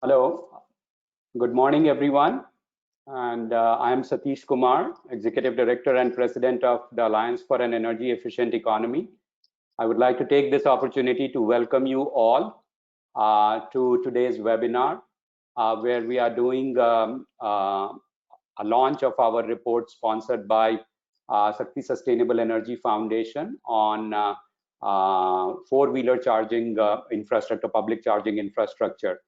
Hello, good morning, everyone. And I am Satish Kumar, Executive Director and President of the Alliance for an Energy Efficient Economy. I would like to take this opportunity to welcome you all to today's webinar, where we are doing a launch of our report sponsored by Shakti Sustainable Energy Foundation on four-wheeler charging infrastructure, public charging infrastructure.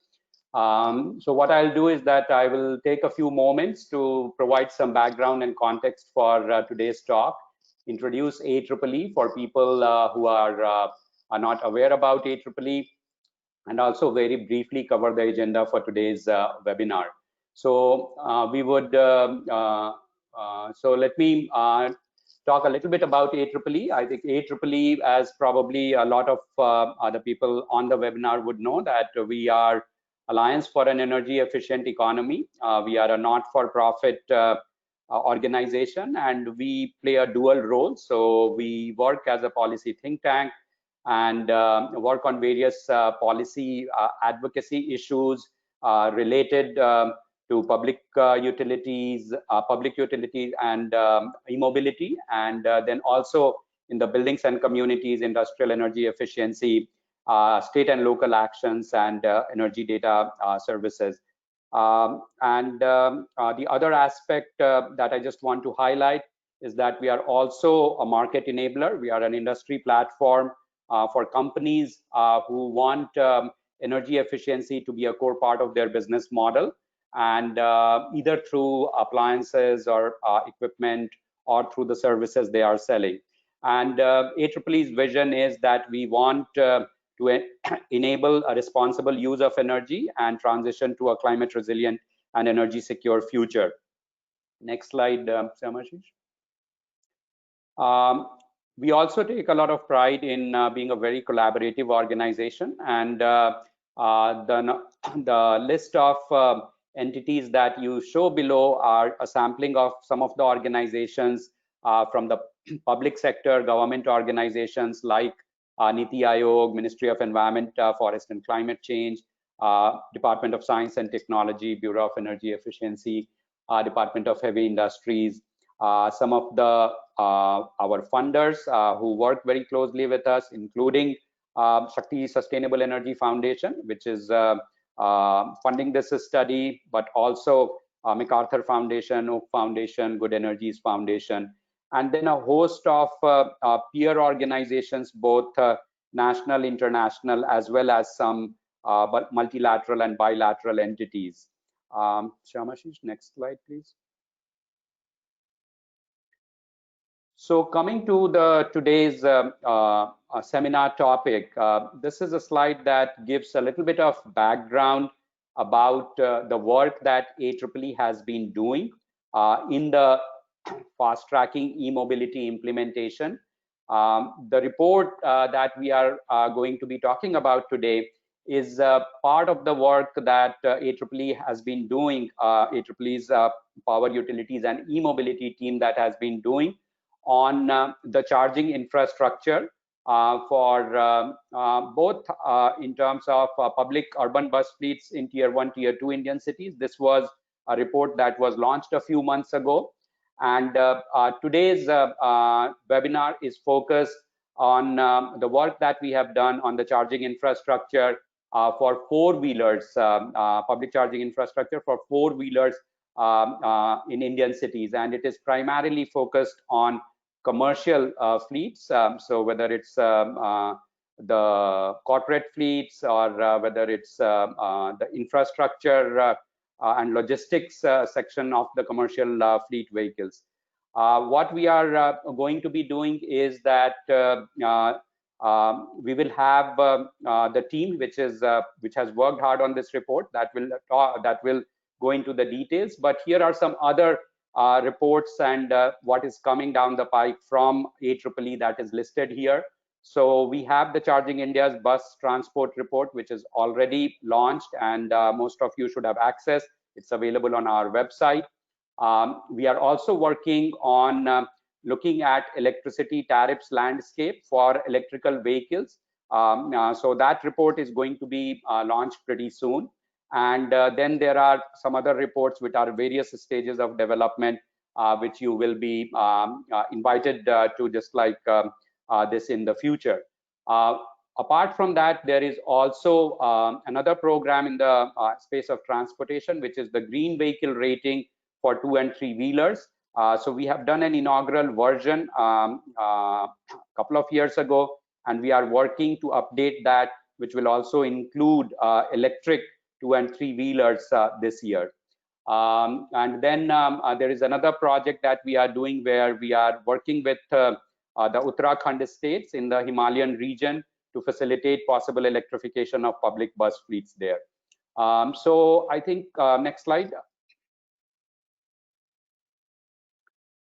So what I'll do is that I will take a few moments to provide some background and context for today's talk, introduce AEEE for people who are not aware about AEEE, and also very briefly cover the agenda for today's webinar. So so let me talk a little bit about AEEE. I think AEEE, as probably a lot of other people on the webinar would know, that we are Alliance for an Energy Efficient Economy. We are a not-for-profit organization, and we play a dual role. So we work as a policy think tank and work on various policy advocacy issues related to public utilities and e-mobility, and then also in the buildings and communities, industrial energy efficiency, state and local actions, and energy data services. The other aspect that I just want to highlight is that we are also a market enabler. We are an industry platform for companies who want energy efficiency to be a core part of their business model, and either through appliances or equipment or through the services they are selling. And AEEE's vision is that we want to enable a responsible use of energy and transition to a climate resilient and energy secure future. Next slide, Shyamasis. We also take a lot of pride in being a very collaborative organization, and the list of entities that you show below are a sampling of some of the organizations from the public sector, government organizations like Niti Aayog, Ministry of Environment, Forest and Climate Change, Department of Science and Technology, Bureau of Energy Efficiency, Department of Heavy Industries, some of the our funders who work very closely with us, including Shakti Sustainable Energy Foundation, which is funding this study, but also MacArthur Foundation, Oak Foundation, Good Energies Foundation, and then a host of peer organizations, both national, international, as well as some multilateral and bilateral entities. Shyamasis, next slide, please. So coming to today's seminar topic, this is a slide that gives a little bit of background about the work that AEEE has been doing in the fast tracking e-mobility implementation. The report that we are going to be talking about today is part of the work that AEEE has been doing, AEEE's power utilities and e-mobility team that has been doing on the charging infrastructure for both in terms of public urban bus fleets in tier 1, tier 2 Indian cities. This was a report that was launched a few months ago, and today's webinar is focused on the work that we have done on the charging infrastructure for four-wheelers, public charging infrastructure for four-wheelers in Indian cities, and it is primarily focused on commercial fleets. So whether it's the corporate fleets or whether it's the infrastructure and logistics section of the commercial fleet vehicles. What we are going to be doing is that we will have the team which has worked hard on this report that will go into the details. But here are some other reports and what is coming down the pike from AEEE that is listed here. So we have the Charging India's bus transport report, which is already launched, and most of you should have access. It's available on our website. We are also working on looking at electricity tariffs landscape for electrical vehicles. So that report is going to be launched pretty soon. And then there are some other reports which are various stages of development, which you will be invited to, just like this in the future. Apart from that, there is also another program in the space of transportation, which is the green vehicle rating for 2 and 3 wheelers. So we have done an inaugural version a couple of years ago, and we are working to update that, which will also include electric 2 and 3 wheelers this year. And then there is another project that we are doing where we are working with the Uttarakhand states in the Himalayan region to facilitate possible electrification of public bus fleets there. So I think next slide.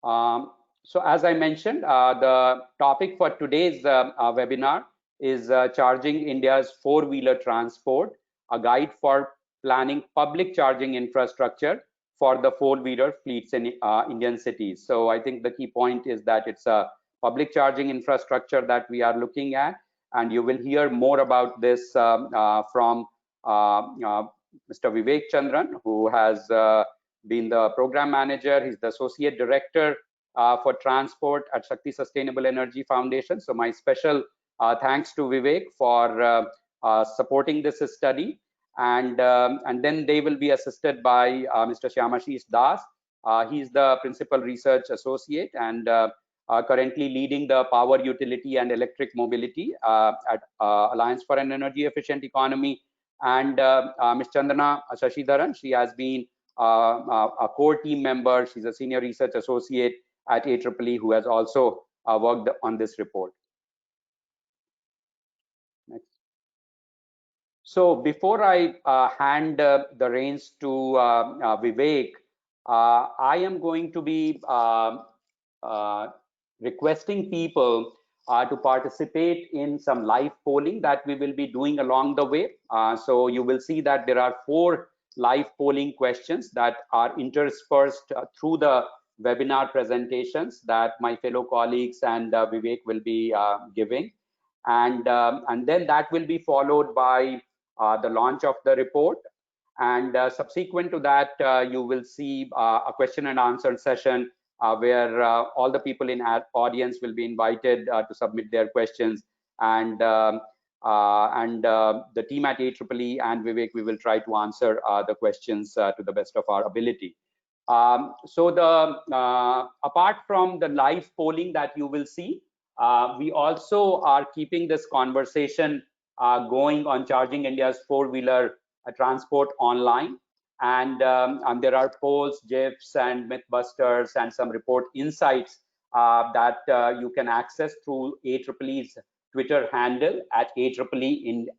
So as I mentioned, the topic for today's webinar is Charging India's Four-Wheeler Transport, a guide for planning public charging infrastructure for the four-wheeler fleets in Indian cities. So I think the key point is that it's a public charging infrastructure that we are looking at, and you will hear more about this from Mr. Vivek Chandran, who has been the program manager. He's the associate director for transport at Shakti Sustainable Energy Foundation. So my special thanks to Vivek for supporting this study. And then they will be assisted by Mr. Shyamasis. He's the principal research associate and currently leading the power utility and electric mobility at Alliance for an Energy Efficient Economy. And Ms. Chandana Sasidharan, she has been a core team member. She's a senior research associate at AEEE who has also worked on this report. Next. So before I hand the reins to Vivek, I am going to be requesting people to participate in some live polling that we will be doing along the way. So you will see that there are 4 live polling questions that are interspersed through the webinar presentations that my fellow colleagues and Vivek will be giving. And then that will be followed by the launch of the report. And subsequent to that, you will see a question and answer session where all the people in our audience will be invited to submit their questions. And the team at AEEE and Vivek, we will try to answer the questions to the best of our ability. So apart from the live polling that you will see, we also are keeping this conversation going on Charging India's four-wheeler transport online. And there are polls, GIFs, and Mythbusters, and some report insights that you can access through AEEE's Twitter handle at AEEE_India.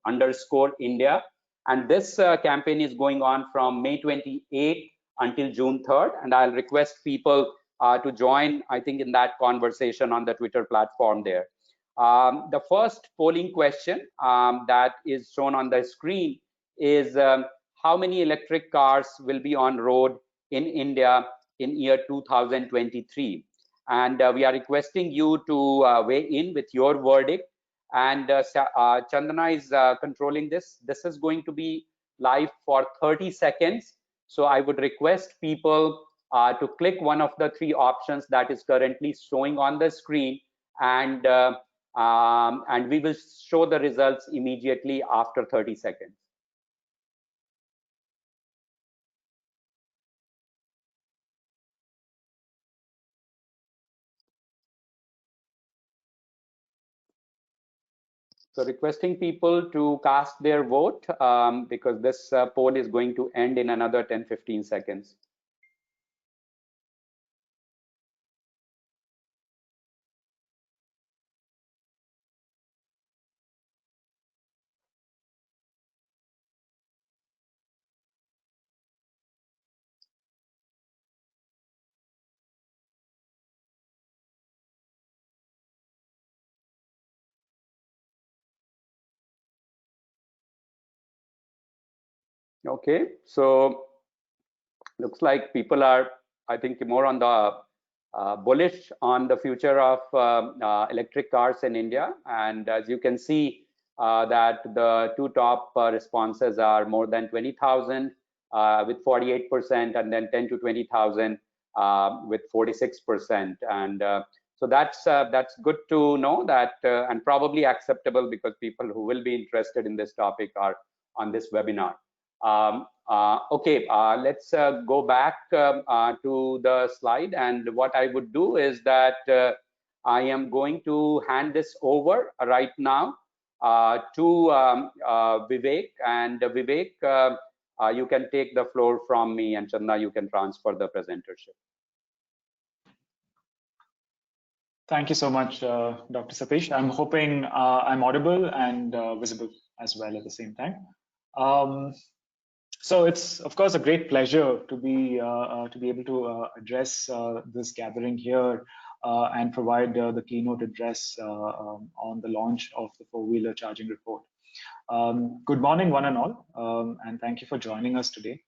And this campaign is going on from May 28th until June 3rd. And I'll request people to join, I think, in that conversation on the Twitter platform there. The first polling question that is shown on the screen is how many electric cars will be on road in India in year 2023? And we are requesting you to weigh in with your verdict. And Chandana is controlling this. This is going to be live for 30 seconds. So I would request people to click one of the 3 options that is currently showing on the screen, and we will show the results immediately after 30 seconds. So requesting people to cast their vote because this poll is going to end in another 10-15 seconds. Okay, so looks like people are, I think, more on the bullish on the future of electric cars in India. And as you can see, that the two top responses are more than 20,000 with 48%, and then 10 to 20,000 with 46%. And so that's good to know that, and probably acceptable because people who will be interested in this topic are on this webinar. Okay, let's go back to the slide. And what I would do is that I am going to hand this over right now to Vivek. And Vivek, you can take the floor from me, and Chandana, you can transfer the presentership. Thank you so much, Dr. Satish. I'm hoping I'm audible and visible as well at the same time. So it's of course a great pleasure to be able to address this gathering here and provide the keynote address on the launch of the four-wheeler charging report. Good morning, one and all, and thank you for joining us today.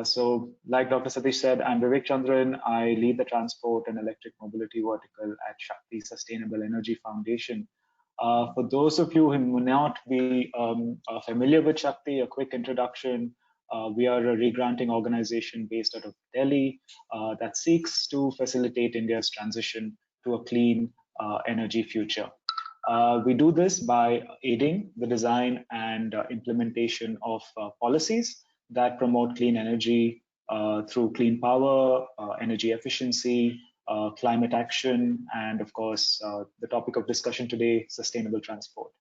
So like Dr. Satish said, I'm Vivek Chandran. I lead the transport and electric mobility vertical at Shakti Sustainable Energy Foundation. For those of you who may not be familiar with Shakti, a quick introduction. We are a re-granting organization based out of Delhi that seeks to facilitate India's transition to a clean energy future. We do this by aiding the design and implementation of policies that promote clean energy through clean power, energy efficiency, climate action, and of course, the topic of discussion today, sustainable transport.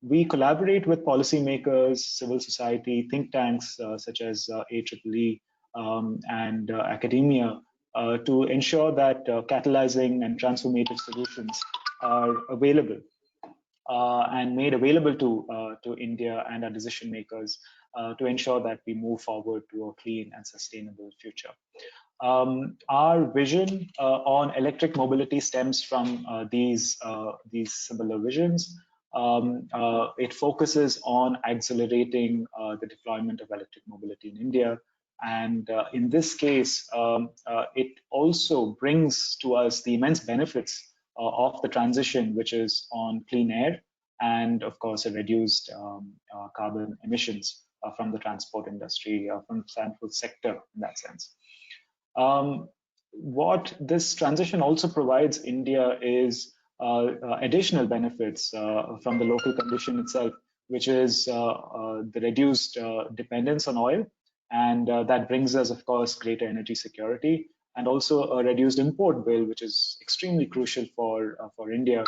We collaborate with policymakers, civil society, think tanks such as AEEE and academia to ensure that catalyzing and transformative solutions are available and made available to India and our decision makers to ensure that we move forward to a clean and sustainable future. Our vision on electric mobility stems from these similar visions. It focuses on accelerating the deployment of electric mobility in India. And in this case, it also brings to us the immense benefits of the transition, which is on clean air and, of course, a reduced carbon emissions from the transport industry, from the transport sector in that sense. What this transition also provides India is additional benefits from the local condition itself, which is the reduced dependence on oil. And that brings us, of course, greater energy security and also a reduced import bill, which is extremely crucial for India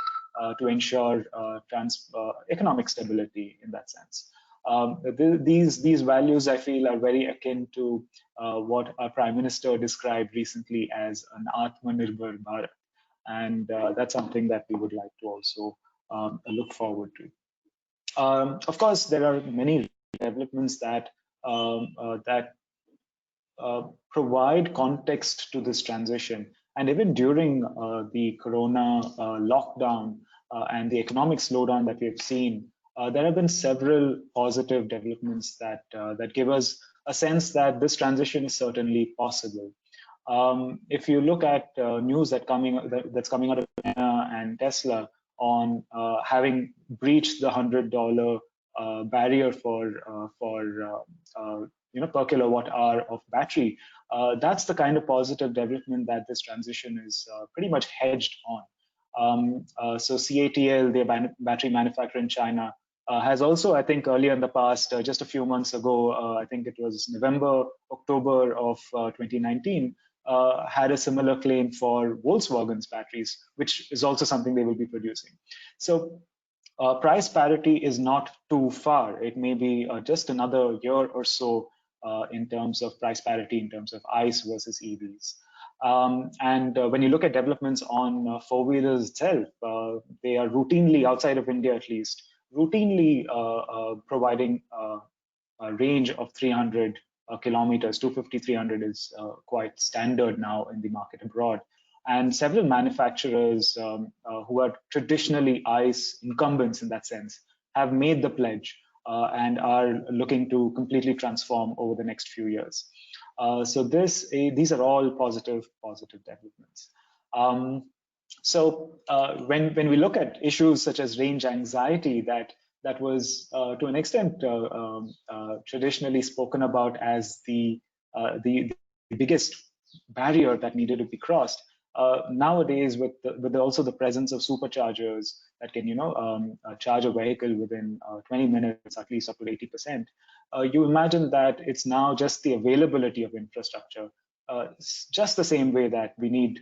to ensure economic stability in that sense. These values, I feel, are very akin to what our Prime Minister described recently as an Atmanirbhar Bharat. And that's something that we would like to also look forward to. Of course, there are many developments that provide context to this transition. And even during the Corona lockdown and the economic slowdown that we have seen, there have been several positive developments that give us a sense that this transition is certainly possible. If you look at news that's coming out of China and Tesla on having breached the $100 barrier for per kilowatt hour of battery, that's the kind of positive development that this transition is pretty much hedged on. So CATL, the battery manufacturer in China, has also, I think, earlier in the past, just a few months ago, I think it was November, October of 2019, had a similar claim for Volkswagen's batteries, which is also something they will be producing. So price parity is not too far. It may be just another year or so in terms of price parity, in terms of ICE versus EVs. And when you look at developments on four-wheelers itself, they are routinely, outside of India at least, routinely providing a range of 300 kilometers. 250, 300 is quite standard now in the market abroad. And several manufacturers who are traditionally ICE incumbents in that sense have made the pledge and are looking to completely transform over the next few years. So these are all positive developments. So when we look at issues such as range anxiety, that was to an extent traditionally spoken about as the biggest barrier that needed to be crossed. Nowadays, with also the presence of superchargers that can charge a vehicle within 20 minutes, at least up to 80%, you imagine that it's now just the availability of infrastructure, just the same way that we need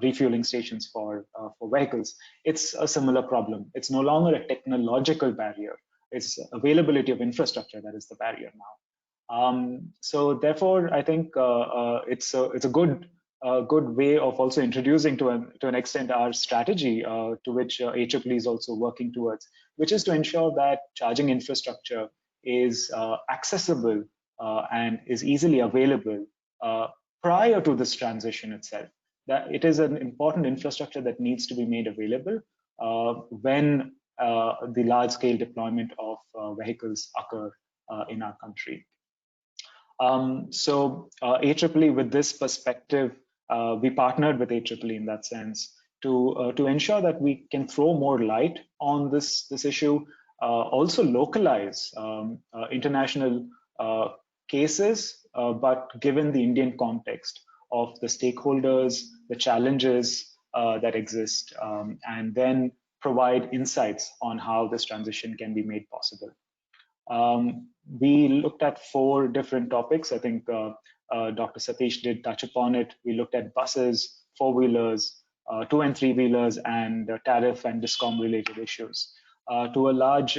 refueling stations for vehicles. It's a similar problem. It's no longer a technological barrier. It's availability of infrastructure that is the barrier now. So therefore, I think it's a good way of also introducing to an extent our strategy to which AEEE is also working towards, which is to ensure that charging infrastructure is accessible and is easily available prior to this transition itself. That it is an important infrastructure that needs to be made available when the large-scale deployment of vehicles occur in our country. So AEEE, with this perspective, we partnered with AEEE in that sense to ensure that we can throw more light on this issue, also localize international cases, but given the Indian context of the stakeholders, the challenges that exist, and then provide insights on how this transition can be made possible. We looked at 4 different topics. I think Dr. Satish did touch upon it. We looked at buses, 4-wheelers, 2 and 3-wheelers, and tariff and discom related issues. To a large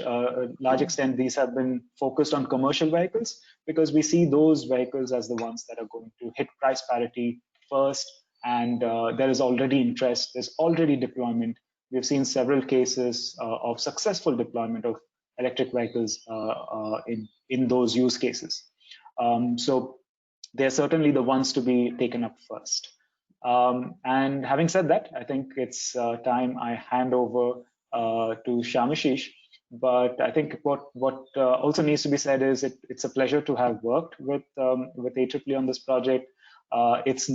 extent, these have been focused on commercial vehicles because we see those vehicles as the ones that are going to hit price parity first, and there is already interest, there's already deployment. We've seen several cases of successful deployment of electric vehicles in those use cases. So they're certainly the ones to be taken up first. And having said that, I think it's time I hand over to Shyamasis. But I think what also needs to be said is it's a pleasure to have worked with AEEE on this project. It's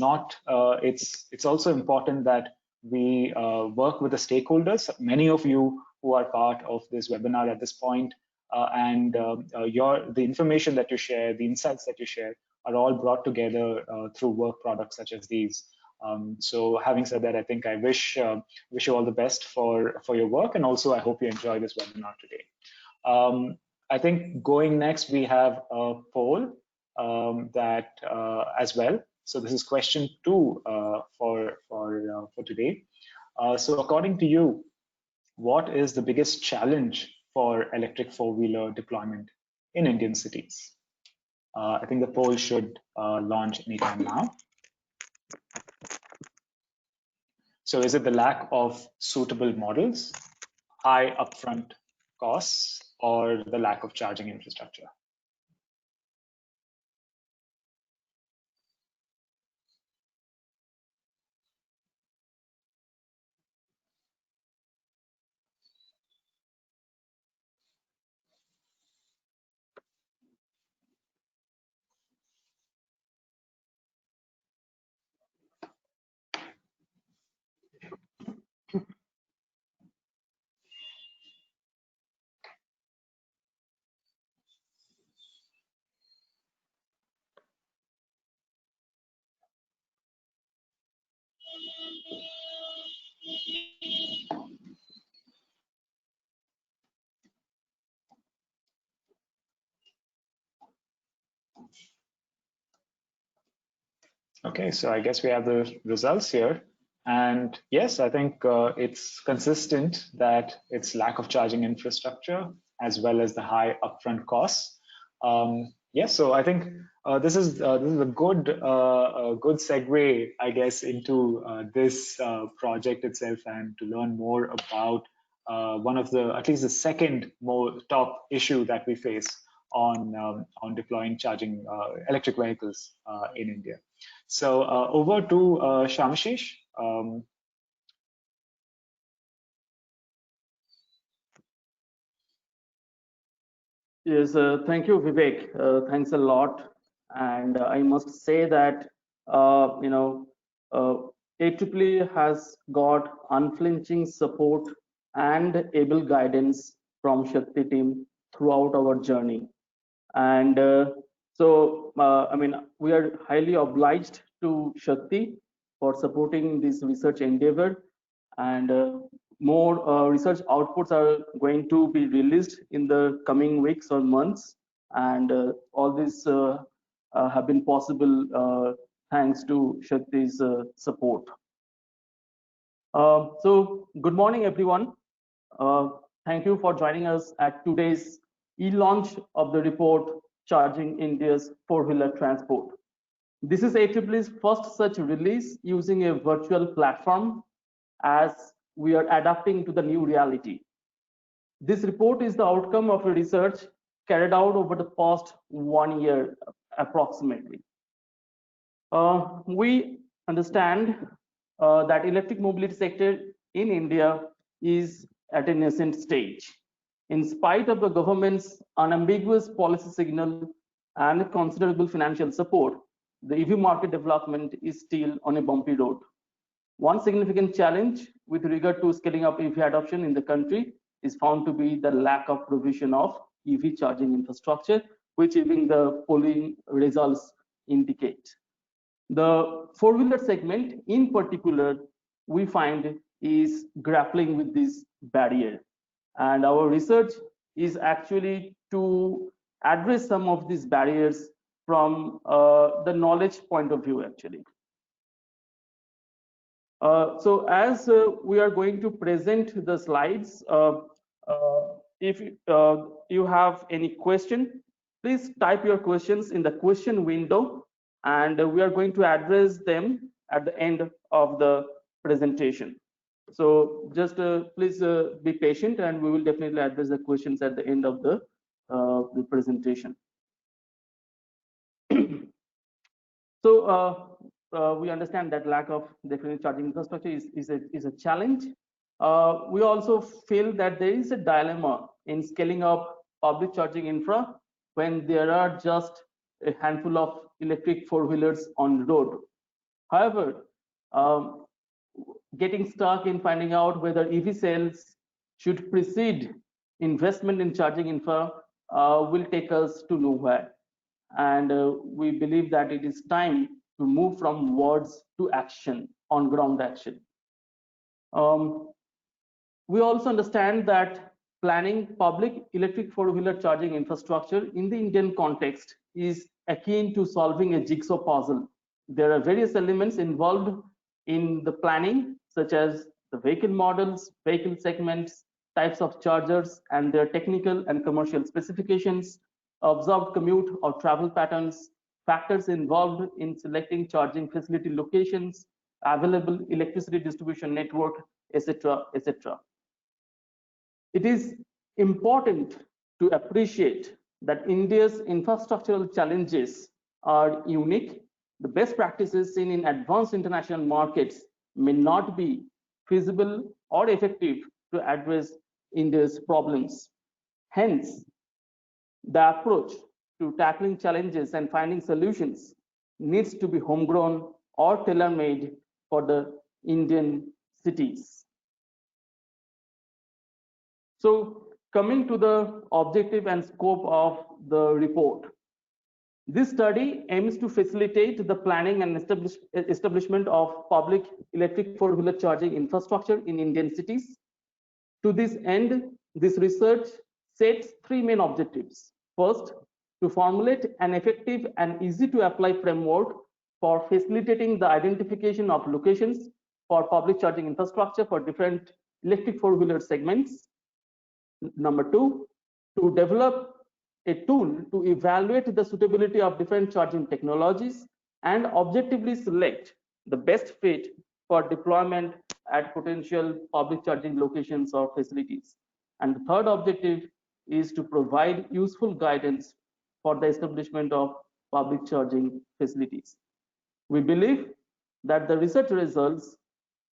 also important that we work with the stakeholders. Many of you who are part of this webinar at this point, and the information that you share, the insights that you share, are all brought together through work products such as these. So having said that, I think I wish you all the best for your work, and also I hope you enjoy this webinar today. I think going next, we have a poll that as well. So this is question 2 for today. So according to you, what is the biggest challenge for electric 4-wheeler deployment in Indian cities? I think the poll should launch anytime now. So is it the lack of suitable models, high upfront costs, or the lack of charging infrastructure? Okay, so I guess we have the results here. And yes, I think it's consistent that it's lack of charging infrastructure as well as the high upfront costs. Yes, so I think this is a good segue, I guess, into this project itself, and to learn more about one of at least the second more top issue that we face on deploying charging electric vehicles in India. So over to Shyamasis. Yes, thank you, Vivek. Thanks a lot. And I must say that, AEEE has got unflinching support and able guidance from Shakti team throughout our journey. And I mean, we are highly obliged to Shakti for supporting this research endeavor, and more research outputs are going to be released in the coming weeks or months, and all this have been possible thanks to Shakti's support. So good morning, everyone. Uh, Thank you for joining us at today's e-launch of the report, Charging India's Four-Wheeler Transport. This is AEEE's first such release using a virtual platform as we are adapting to the new reality. This report is the outcome of a research carried out over the past 1 year approximately. We understand that electric mobility sector in India is at a nascent stage. In spite of the government's unambiguous policy signal and considerable financial support, the EV market development is still on a bumpy road. One significant challenge with regard to scaling up EV adoption in the country is found to be the lack of provision of EV charging infrastructure, which even the polling results indicate. The four-wheeler segment in particular, we find is grappling with this barrier. And our research is actually to address some of these barriers from the knowledge point of view, actually. So as we are going to present the slides, if you have any question, please type your questions in the question window, and we are going to address them at the end of the presentation. So just please be patient, and we will definitely address the questions at the end of the presentation. So we understand that lack of definite charging infrastructure is a challenge. We also feel that there is a dilemma in scaling up public charging infra when there are just a handful of electric four-wheelers on the road. However, getting stuck in finding out whether EV sales should precede investment in charging infra will take us to nowhere. And we believe that it is time to move from words to action, on ground action. We also understand that planning public electric four-wheeler charging infrastructure in the Indian context is akin to solving a jigsaw puzzle. There are various elements involved in the planning, such as the vehicle models, vehicle segments, types of chargers, and their technical and commercial specifications, observed commute or travel patterns, factors involved in selecting charging facility locations, available electricity distribution network, etc., etc. It is important to appreciate that India's infrastructural challenges are unique. The best practices seen in advanced international markets may not be feasible or effective to address India's problems. Hence, the approach to tackling challenges and finding solutions needs to be homegrown or tailor-made for the Indian cities. So coming to the objective and scope of the report. This study aims to facilitate the planning and establishment of public electric four-wheeler charging infrastructure in Indian cities. To this end, this research sets three main objectives. First, to formulate an effective and easy to apply framework for facilitating the identification of locations for public charging infrastructure for different electric four-wheeler segments. Number two, to develop a tool to evaluate the suitability of different charging technologies and objectively select the best fit for deployment at potential public charging locations or facilities. And the third objective is to provide useful guidance for the establishment of public charging facilities. We believe that the research results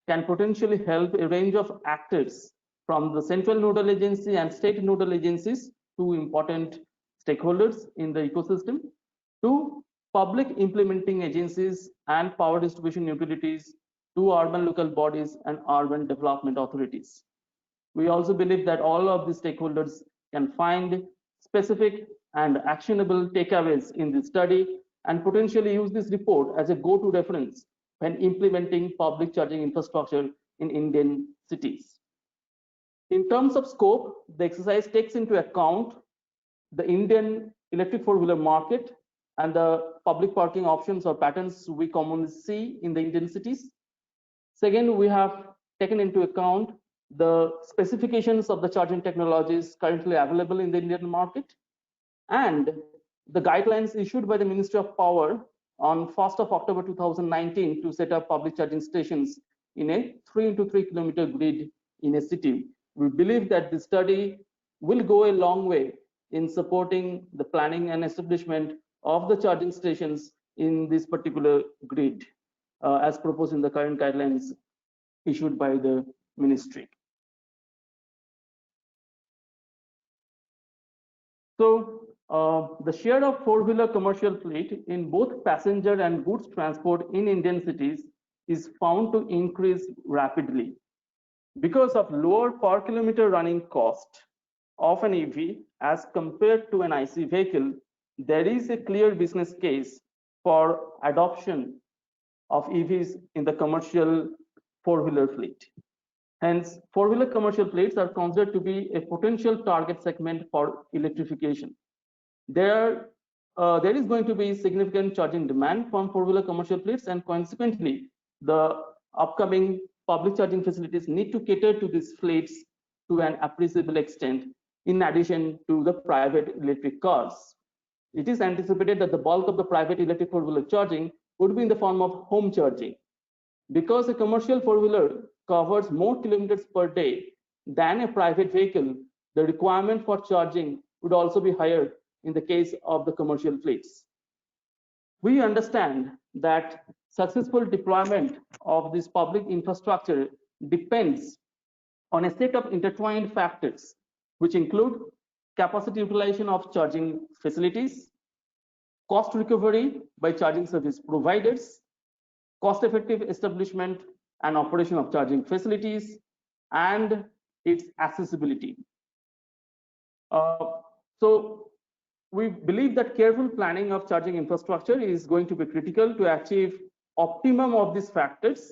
can potentially help a range of actors from the central nodal agency and state nodal agencies, two important stakeholders in the ecosystem, to public implementing agencies and power distribution utilities to urban local bodies and urban development authorities. We also believe that all of the stakeholders can find specific and actionable takeaways in this study and potentially use this report as a go-to reference when implementing public charging infrastructure in Indian cities. In terms of scope, the exercise takes into account the Indian electric four-wheeler market and the public parking options or patterns we commonly see in the Indian cities. Second, we have taken into account the specifications of the charging technologies currently available in the Indian market and the guidelines issued by the Ministry of Power on 1st of October 2019 to set up public charging stations in a 3x3 kilometer grid in a city. We believe that this study will go a long way in supporting the planning and establishment of the charging stations in this particular grid as proposed in the current guidelines issued by the ministry. So the share of four-wheeler commercial fleet in both passenger and goods transport in Indian cities is found to increase rapidly. Because of lower per kilometer running cost of an EV as compared to an IC vehicle, there is a clear business case for adoption of EVs in the commercial four-wheeler fleet. Hence, four-wheeler commercial fleets are considered to be a potential target segment for electrification. There is going to be significant charging demand from four-wheeler commercial fleets, and consequently, the upcoming public charging facilities need to cater to these fleets to an appreciable extent, in addition to the private electric cars. It is anticipated that the bulk of the private electric four-wheeler charging would be in the form of home charging. Because a commercial four-wheeler covers more kilometers per day than a private vehicle, the requirement for charging would also be higher in the case of the commercial fleets. We understand that successful deployment of this public infrastructure depends on a set of intertwined factors, which include capacity utilization of charging facilities, cost recovery by charging service providers, cost-effective establishment and operation of charging facilities, and its accessibility. So we believe that careful planning of charging infrastructure is going to be critical to achieve optimum of these factors.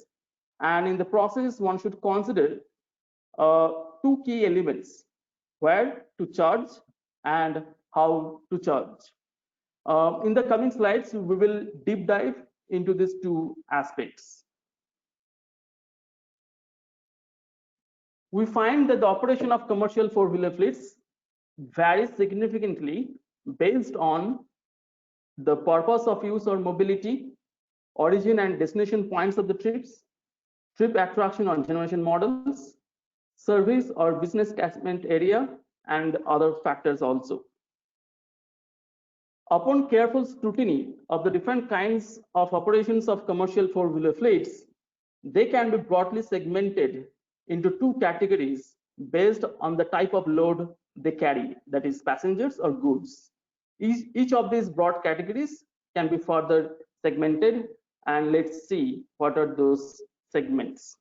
And in the process, one should consider two key elements: where to charge and how to charge. In the coming slides, we will deep dive into these two aspects. We find that the operation of commercial four-wheeler fleets varies significantly based on the purpose of use or mobility, origin and destination points of the trips, trip attraction or generation models, service or business catchment area, and other factors also. Upon careful scrutiny of the different kinds of operations of commercial four-wheeler fleets, they can be broadly segmented into two categories based on the type of load they carry, that is passengers or goods. Each of these broad categories can be further segmented, and let's see what are those segments.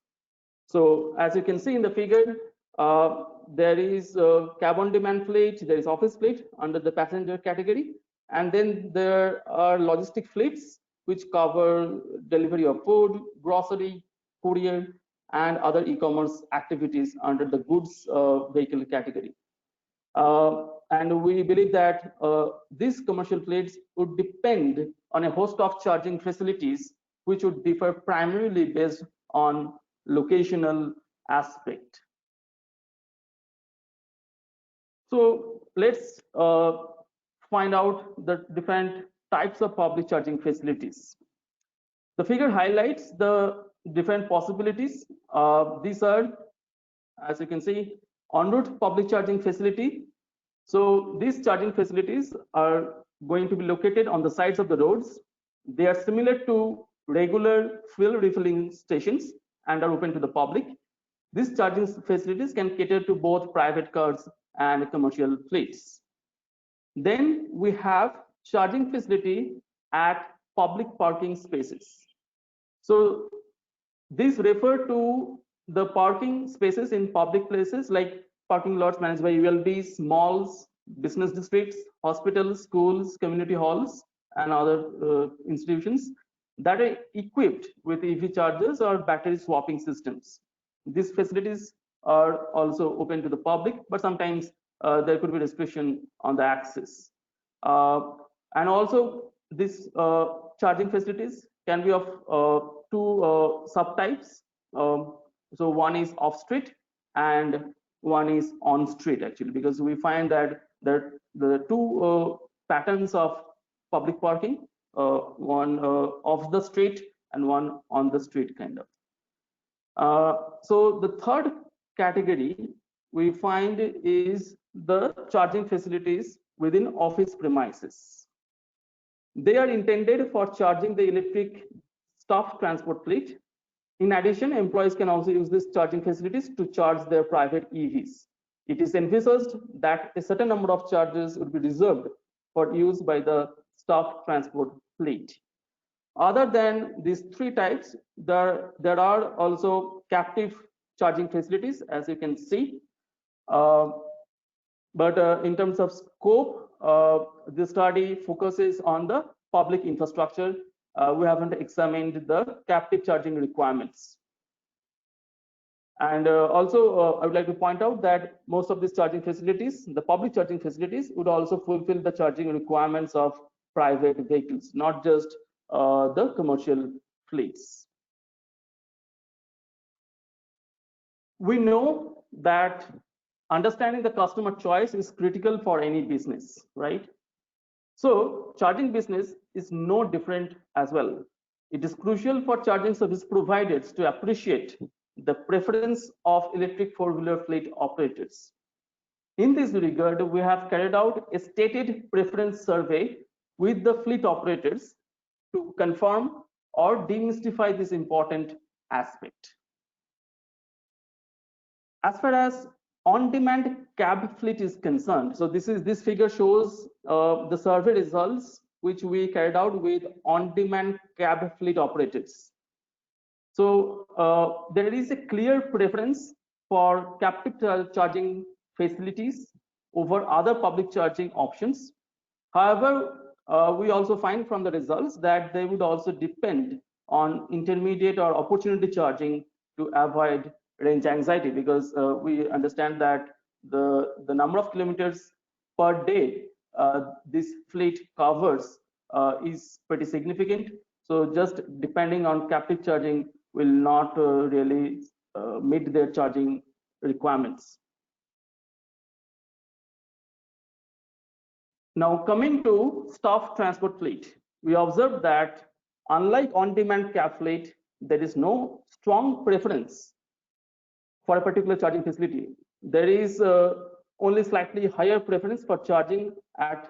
So as you can see in the figure, there is a cab on demand fleet, there is office fleet under the passenger category, and then there are logistic fleets which cover delivery of food, grocery, courier, and other e-commerce activities under the goods vehicle category. And we believe that these commercial fleets would depend on a host of charging facilities which would differ primarily based on locational aspect. So let's find out the different types of public charging facilities. The figure highlights the different possibilities. These are, as you can see, en route public charging facility. So these charging facilities are going to be located on the sides of the roads. They are similar to regular fuel refilling stations and are open to the public. These charging facilities can cater to both private cars and commercial fleets. Then we have charging facility at public parking spaces. So These refer to the parking spaces in public places like parking lots managed by ULBs, malls, business districts, hospitals, schools, community halls, and other institutions that are equipped with EV chargers or battery swapping systems. These facilities are also open to the public, but sometimes there could be restriction on the access. And also, these charging facilities can be of two subtypes. So one is off street and one is on street, actually, because we find that the two patterns of public parking, one off the street and one on the street, kind of. So the third category we find is the charging facilities within office premises. They are intended for charging the electric staff transport fleet. In addition, employees can also use these charging facilities to charge their private EVs. It is envisaged that a certain number of chargers would be reserved for use by the staff transport fleet. Other than these three types, there are also captive charging facilities, as you can see. But in terms of scope, the study focuses on the public infrastructure. We haven't examined the captive charging requirements. And also, I would like to point out that most of these charging facilities, the public charging facilities, would also fulfill the charging requirements of private vehicles, not just the commercial fleets. We know that understanding the customer choice is critical for any business, right? So charging business is no different as well. It is crucial for charging service providers to appreciate the preference of electric four-wheeler fleet operators. In this regard, we have carried out a stated preference survey with the fleet operators to confirm or demystify this important aspect. As far as on-demand cab fleet is concerned, so this figure shows the survey results which we carried out with on-demand cab fleet operators. So there is a clear preference for captive charging facilities over other public charging options. However, we also find from the results that they would also depend on intermediate or opportunity charging to avoid range anxiety, because we understand that the number of kilometers per day this fleet covers is pretty significant. So just depending on captive charging will not really meet their charging requirements. Now, coming to staff transport fleet, we observed that unlike on-demand cab fleet, there is no strong preference for a particular charging facility. There is only slightly higher preference for charging at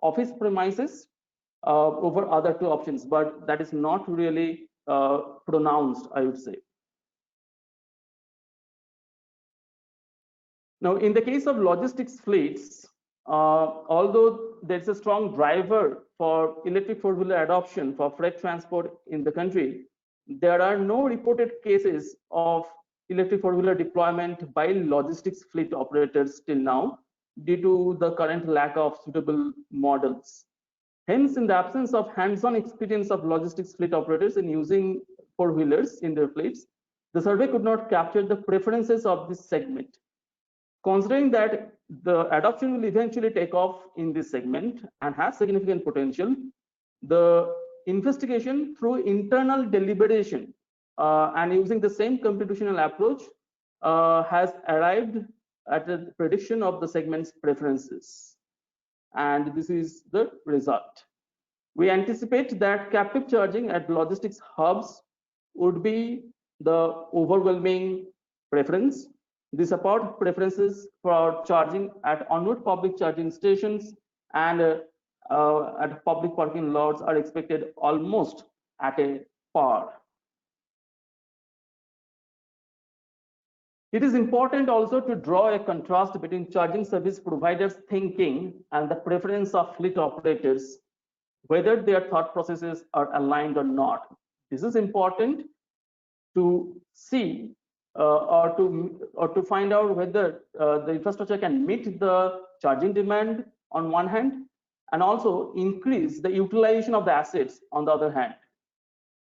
office premises over other two options, but that is not really pronounced, I would say. Now, in the case of logistics fleets, although there's a strong driver for electric four-wheeler adoption for freight transport in the country, there are no reported cases of electric four-wheeler deployment by logistics fleet operators till now, due to the current lack of suitable models. Hence, in the absence of hands-on experience of logistics fleet operators in using four-wheelers in their fleets, the survey could not capture the preferences of this segment. Considering that the adoption will eventually take off in this segment and has significant potential, the investigation through internal deliberation and using the same computational approach has arrived at a prediction of the segment's preferences. And this is the result. We anticipate that captive charging at logistics hubs would be the overwhelming preference. The support preferences for charging at on-road public charging stations and at public parking lots are expected almost at a par. It is important also to draw a contrast between charging service providers' thinking and the preference of fleet operators, whether their thought processes are aligned or not. This is important to see or to find out whether the infrastructure can meet the charging demand on one hand, and also increase the utilization of the assets on the other hand.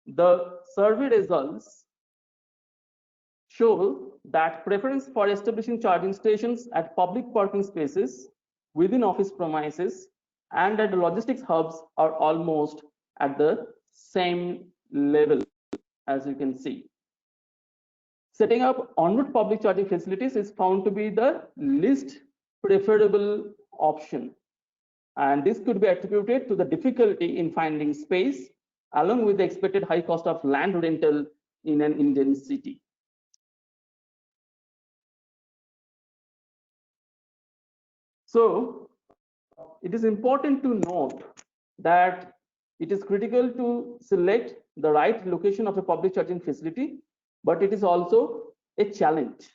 The survey results show that preference for establishing charging stations at public parking spaces, within office premises, and at the logistics hubs are almost at the same level, as you can see. Setting up en route public charging facilities is found to be the least preferable option, and this could be attributed to the difficulty in finding space, along with the expected high cost of land rental in an Indian city. So it is important to note that it is critical to select the right location of a public charging facility, but it is also a challenge.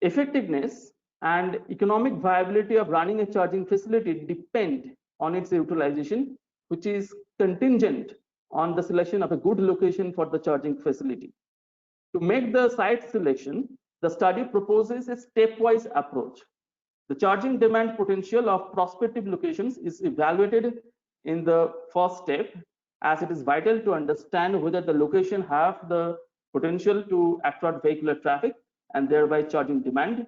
Effectiveness and economic viability of running a charging facility depend on its utilization, which is contingent on the selection of a good location for the charging facility. To make the site selection, the study proposes a stepwise approach. The charging demand potential of prospective locations is evaluated in the first step, as it is vital to understand whether the location have the potential to attract vehicular traffic and thereby charging demand.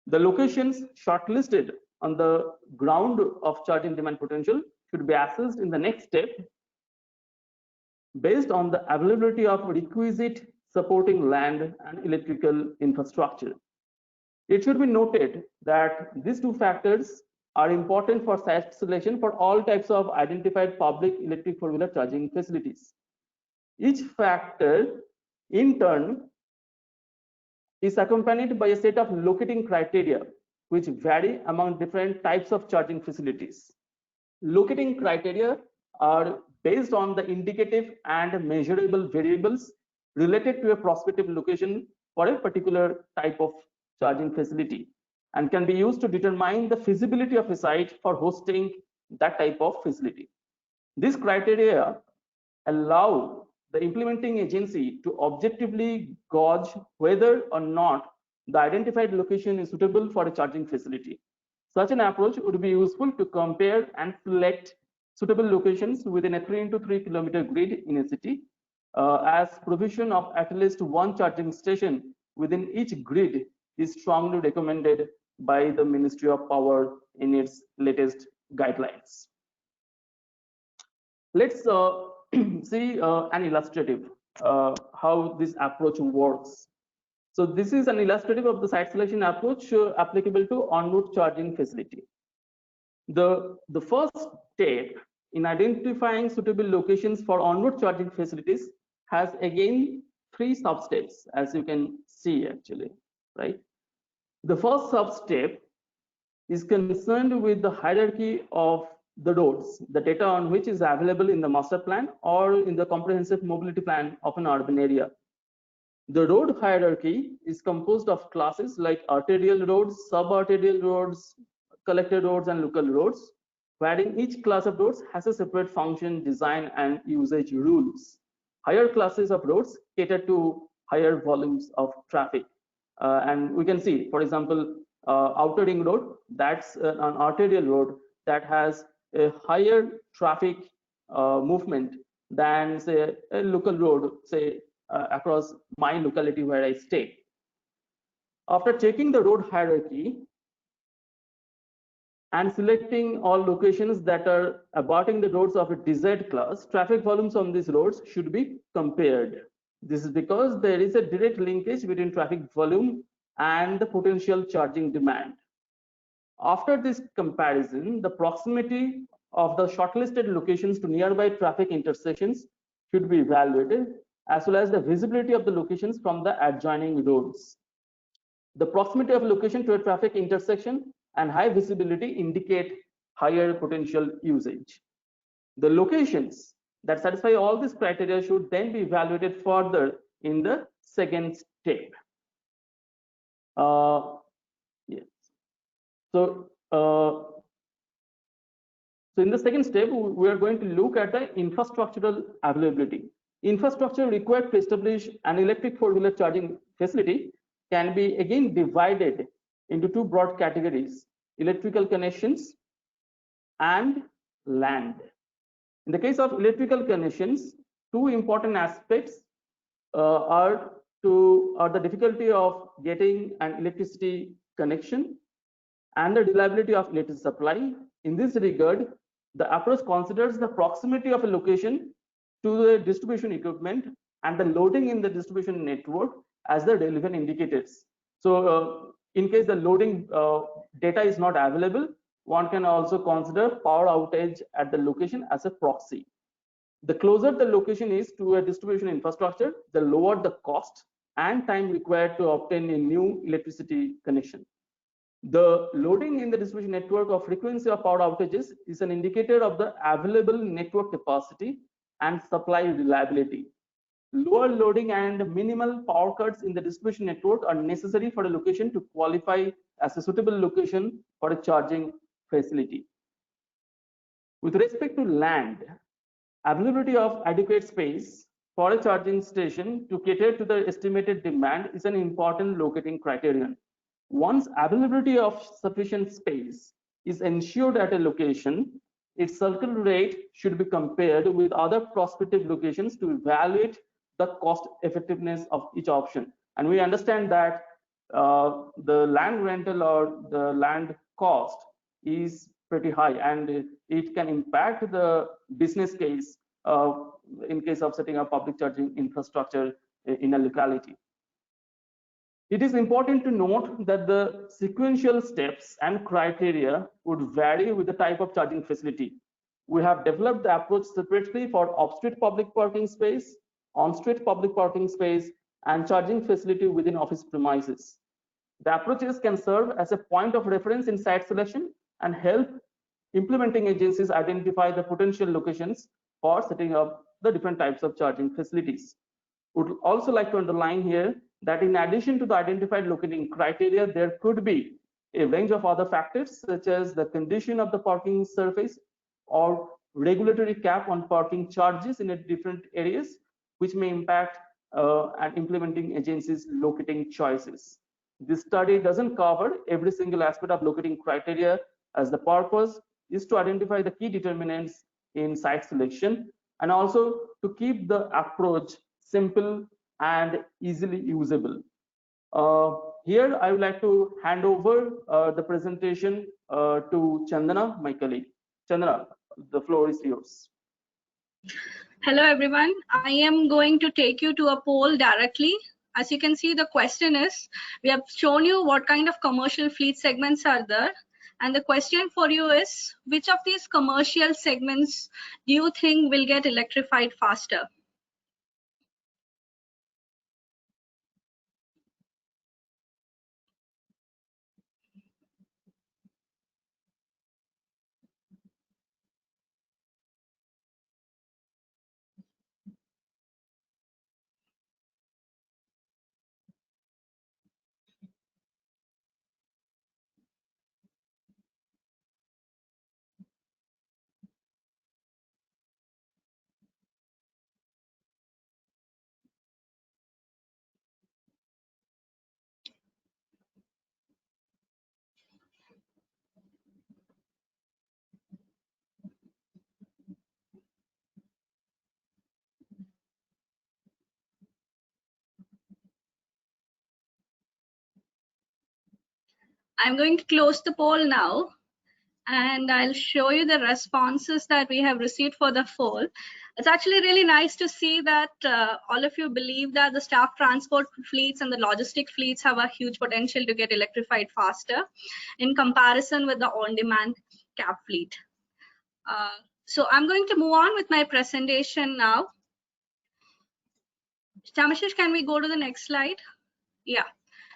The locations shortlisted on the ground of charging demand potential should be assessed in the next step based on the availability of requisite supporting land and electrical infrastructure. It should be noted that these two factors are important for site selection for all types of identified public electric four-wheeler charging facilities. Each factor, in turn, is accompanied by a set of locating criteria which vary among different types of charging facilities. Locating criteria are based on the indicative and measurable variables related to a prospective location for a particular type of charging facility, and can be used to determine the feasibility of a site for hosting that type of facility. These criteria allow the implementing agency to objectively gauge whether or not the identified location is suitable for a charging facility. Such an approach would be useful to compare and select suitable locations within a 3x3 kilometer grid in a city, as provision of at least one charging station within each grid is strongly recommended by the Ministry of Power in its latest guidelines. Let's see an illustrative how this approach works. So this is an illustrative of the site selection approach applicable to en route charging facility. The first step in identifying suitable locations for en route charging facilities has again 3 sub-steps, as you can see actually, right? The first sub-step is concerned with the hierarchy of the roads, the data on which is available in the master plan or in the comprehensive mobility plan of an urban area. The road hierarchy is composed of classes like arterial roads, sub-arterial roads, collector roads, and local roads, wherein each class of roads has a separate function, design, and usage rules. Higher classes of roads cater to higher volumes of traffic. And we can see, for example, outer ring road, that's an arterial road that has a higher traffic movement than, say, a local road, say, across my locality where I stay. After checking the road hierarchy and selecting all locations that are abutting the roads of a desired class, traffic volumes on these roads should be compared. This is because there is a direct linkage between traffic volume and the potential charging demand. After this comparison, the proximity of the shortlisted locations to nearby traffic intersections should be evaluated, as well as the visibility of the locations from the adjoining roads. The proximity of location to a traffic intersection and high visibility indicate higher potential usage. The locations that satisfy all these criteria should then be evaluated further in the second step. Yes. So in the second step, we are going to look at the infrastructural availability. Infrastructure required to establish an electric four-wheeler charging facility can be again divided into two broad categories: electrical connections and land. In the case of electrical connections, two important aspects are the difficulty of getting an electricity connection and the reliability of electricity supply. In this regard, the approach considers the proximity of a location to the distribution equipment and the loading in the distribution network as the relevant indicators. So in case the loading data is not available, one can also consider power outage at the location as a proxy. The closer the location is to a distribution infrastructure, the lower the cost and time required to obtain a new electricity connection. The loading in the distribution network of frequency of power outages is an indicator of the available network capacity and supply reliability. Lower loading and minimal power cuts in the distribution network are necessary for a location to qualify as a suitable location for a charging facility. With respect to land, availability of adequate space for a charging station to cater to the estimated demand is an important locating criterion. Once availability of sufficient space is ensured at a location, its circle rate should be compared with other prospective locations to evaluate the cost effectiveness of each option. And we understand that the land rental or the land cost is pretty high, and it can impact the business case in case of setting up public charging infrastructure in a locality. It is important to note that the sequential steps and criteria would vary with the type of charging facility. We have developed the approach separately for off-street public parking space, on-street public parking space, and charging facility within office premises. The approaches can serve as a point of reference in site selection and help implementing agencies identify the potential locations for setting up the different types of charging facilities. Would also like to underline here that in addition to the identified locating criteria, there could be a range of other factors such as the condition of the parking surface or regulatory cap on parking charges in different areas, which may impact an implementing agency's locating choices. This study doesn't cover every single aspect of locating criteria, as the purpose is to identify the key determinants in site selection and also to keep the approach simple and easily usable. Here I would like to hand over the presentation to Chandana, my colleague. Chandana, the floor is yours. Hello everyone, I am going to take you to a poll directly. As you can see, the question is, we have shown you what kind of commercial fleet segments are there. And the question for you is, which of these commercial segments do you think will get electrified faster? I'm going to close the poll now, and I'll show you the responses that we have received for the poll. It's actually really nice to see that all of you believe that the staff transport fleets and the logistic fleets have a huge potential to get electrified faster in comparison with the on-demand cab fleet. So I'm going to move on with my presentation now. Shyamasis, can we go to the next slide? Yeah.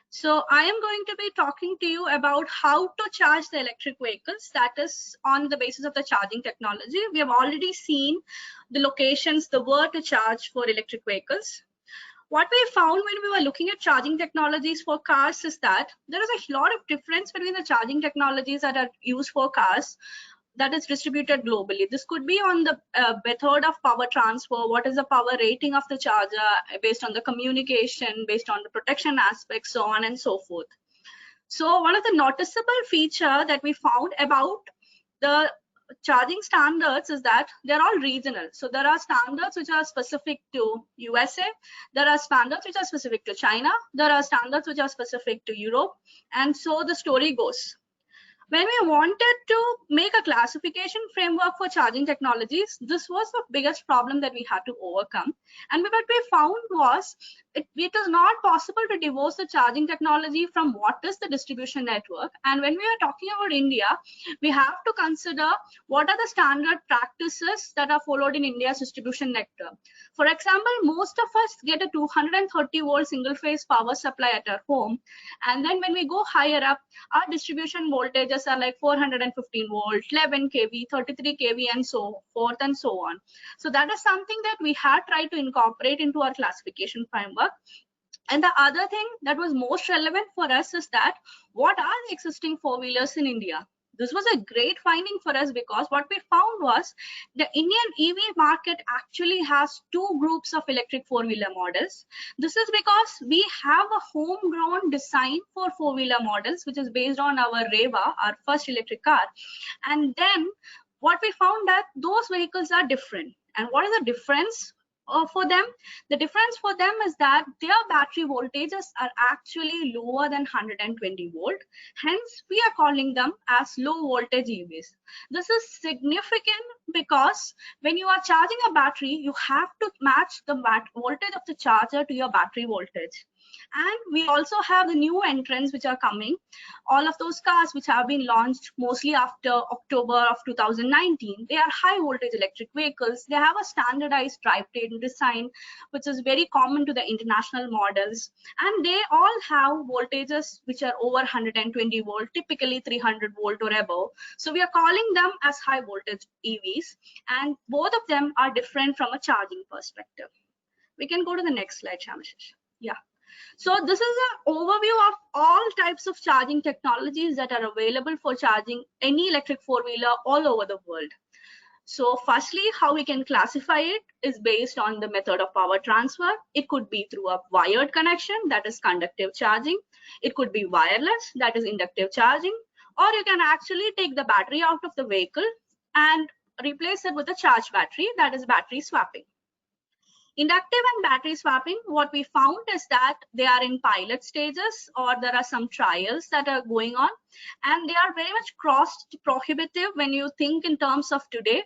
So I am going to be talking to you about how to charge the electric vehicles, that is on the basis of the charging technology. We have already seen the locations, the where to charge for electric vehicles. What we found when we were looking at charging technologies for cars is that there is a lot of difference between the charging technologies that are used for cars that is distributed globally. This could be on the method of power transfer, what is the power rating of the charger, based on the communication, based on the protection aspects, so on and so forth. So one of the noticeable feature that we found about the charging standards is that they're all regional. So there are standards which are specific to USA, there are standards which are specific to China, there are standards which are specific to Europe, and so the story goes. When we wanted to make a classification framework for charging technologies, this was the biggest problem that we had to overcome. And what we found was it is not possible to divorce the charging technology from what is the distribution network. And when we are talking about India, we have to consider what are the standard practices that are followed in India's distribution network. For example, most of us get a 230 volt single phase power supply at our home. And then when we go higher up, our distribution voltages are like 415 volt, 11 kV, 33 kV, and so forth and so on. So that is something that we had tried to incorporate into our classification framework. And the other thing that was most relevant for us is that what are the existing four-wheelers in India? This was a great finding for us because what we found was the Indian EV market actually has two groups of electric four-wheeler models. This is because we have a homegrown design for four-wheeler models, which is based on our Reva, our first electric car. And then what we found that those vehicles are different. And what is the difference? For them, the difference for them is that their battery voltages are actually lower than 120 volt. Hence, we are calling them as low voltage EVs. This is significant because when you are charging a battery, you have to match the voltage of the charger to your battery voltage. And we also have the new entrants which are coming. All of those cars which have been launched mostly after October of 2019, they are high voltage electric vehicles. They have a standardized drivetrain design, which is very common to the international models. And they all have voltages which are over 120 volt, typically 300 volt or above. So we are calling them as high voltage EVs. And both of them are different from a charging perspective. We can go to the next slide, Shyamasis. Yeah. So this is an overview of all types of charging technologies that are available for charging any electric four-wheeler all over the world. So firstly, how we can classify it is based on the method of power transfer. It could be through a wired connection, that is conductive charging. It could be wireless, that is inductive charging. Or you can actually take the battery out of the vehicle and replace it with a charged battery, that is battery swapping. Inductive and battery swapping, what we found is that they are in pilot stages or there are some trials that are going on, and they are very much cost prohibitive when you think in terms of today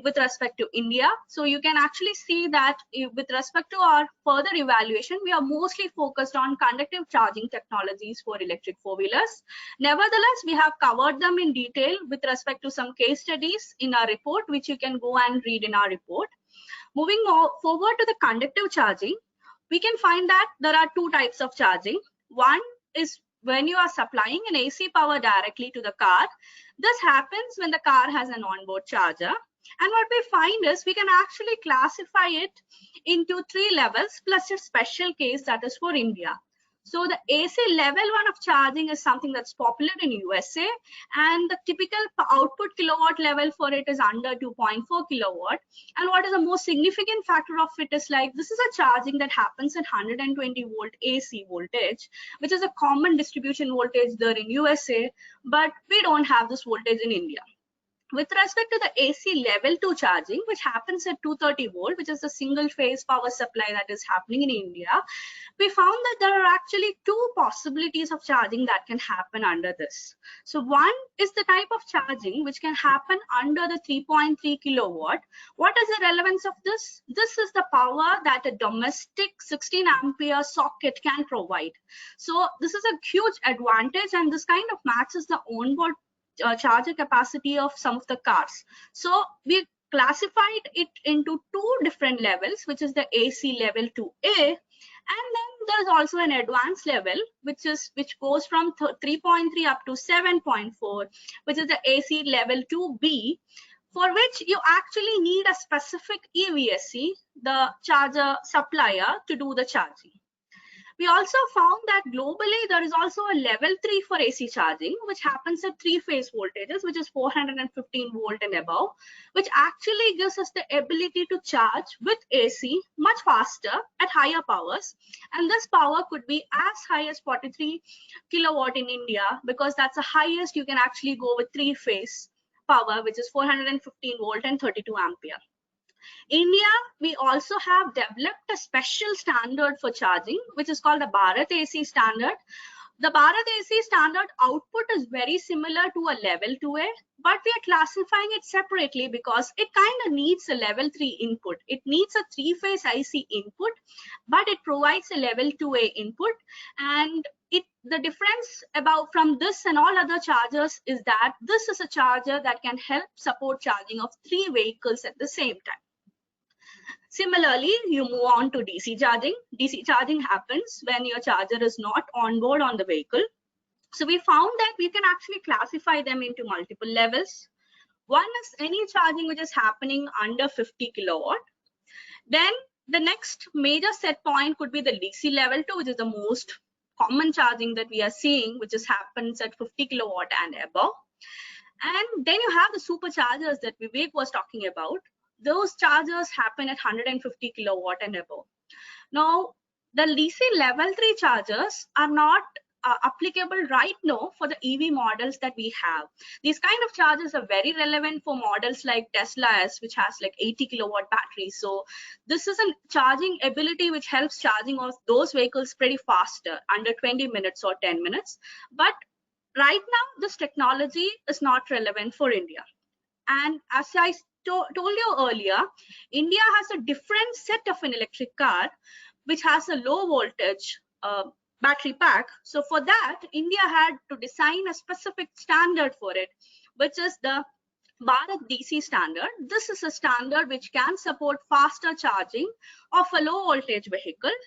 with respect to India. So you can actually see that with respect to our further evaluation, we are mostly focused on conductive charging technologies for electric four-wheelers. Nevertheless, we have covered them in detail with respect to some case studies in our report, which you can go and read in our report. Moving forward to the conductive charging, we can find that there are two types of charging. One is when you are supplying an AC power directly to the car. This happens when the car has an onboard charger. And what we find is we can actually classify it into three levels plus a special case that is for India. So the AC level 1 of charging is something that's popular in USA, and the typical output kilowatt level for it is under 2.4 kilowatt. And what is the most significant factor of it is like this is a charging that happens at 120 volt AC voltage, which is a common distribution voltage there in USA, but we don't have this voltage in India. With respect to the AC level 2 charging, which happens at 230 volt, which is the single phase power supply that is happening in India, we found that there are actually two possibilities of charging that can happen under this. So one is the type of charging which can happen under the 3.3 kilowatt. What is the relevance of this? This is the power that a domestic 16 ampere socket can provide. So this is a huge advantage, and this kind of matches the onboard charger capacity of some of the cars. So we classified it into two different levels, which is the AC level 2A, and then there is also an advanced level which goes from 3.3 up to 7.4, which is the AC level 2B, for which you actually need a specific EVSE, the charger supplier, to do the charging. We also found that globally there is also a level 3 for AC charging, which happens at 3-phase voltages, which is 415 volt and above, which actually gives us the ability to charge with AC much faster at higher powers. And this power could be as high as 43 kilowatt in India, because that's the highest you can actually go with 3-phase power, which is 415 volt and 32 ampere. India, we also have developed a special standard for charging, which is called the Bharat AC standard. The Bharat AC standard output is very similar to a level 2A, but we are classifying it separately because it kind of needs a level 3 input. It needs a 3-phase IC input, but it provides a level 2A input. And the difference from this and all other chargers is that this is a charger that can help support charging of 3 vehicles at the same time. Similarly, you move on to DC charging. DC charging happens when your charger is not on board on the vehicle. So we found that we can actually classify them into multiple levels. One is any charging which is happening under 50 kilowatt. Then the next major set point could be the DC level 2, which is the most common charging that we are seeing, which happens at 50 kilowatt and above. And then you have the superchargers that Vivek was talking about. Those chargers happen at 150 kilowatt and above. Now, the DC level 3 chargers are not applicable right now for the EV models that we have. These kind of chargers are very relevant for models like Tesla S, which has like 80 kilowatt battery. So this is a charging ability which helps charging of those vehicles pretty faster, under 20 minutes or 10 minutes. But right now, this technology is not relevant for India. And as I told you earlier, India has a different set of an electric car, which has a low voltage battery pack. So for that, India had to design a specific standard for it, which is the Bharat DC standard. This is a standard which can support faster charging of a low voltage vehicle,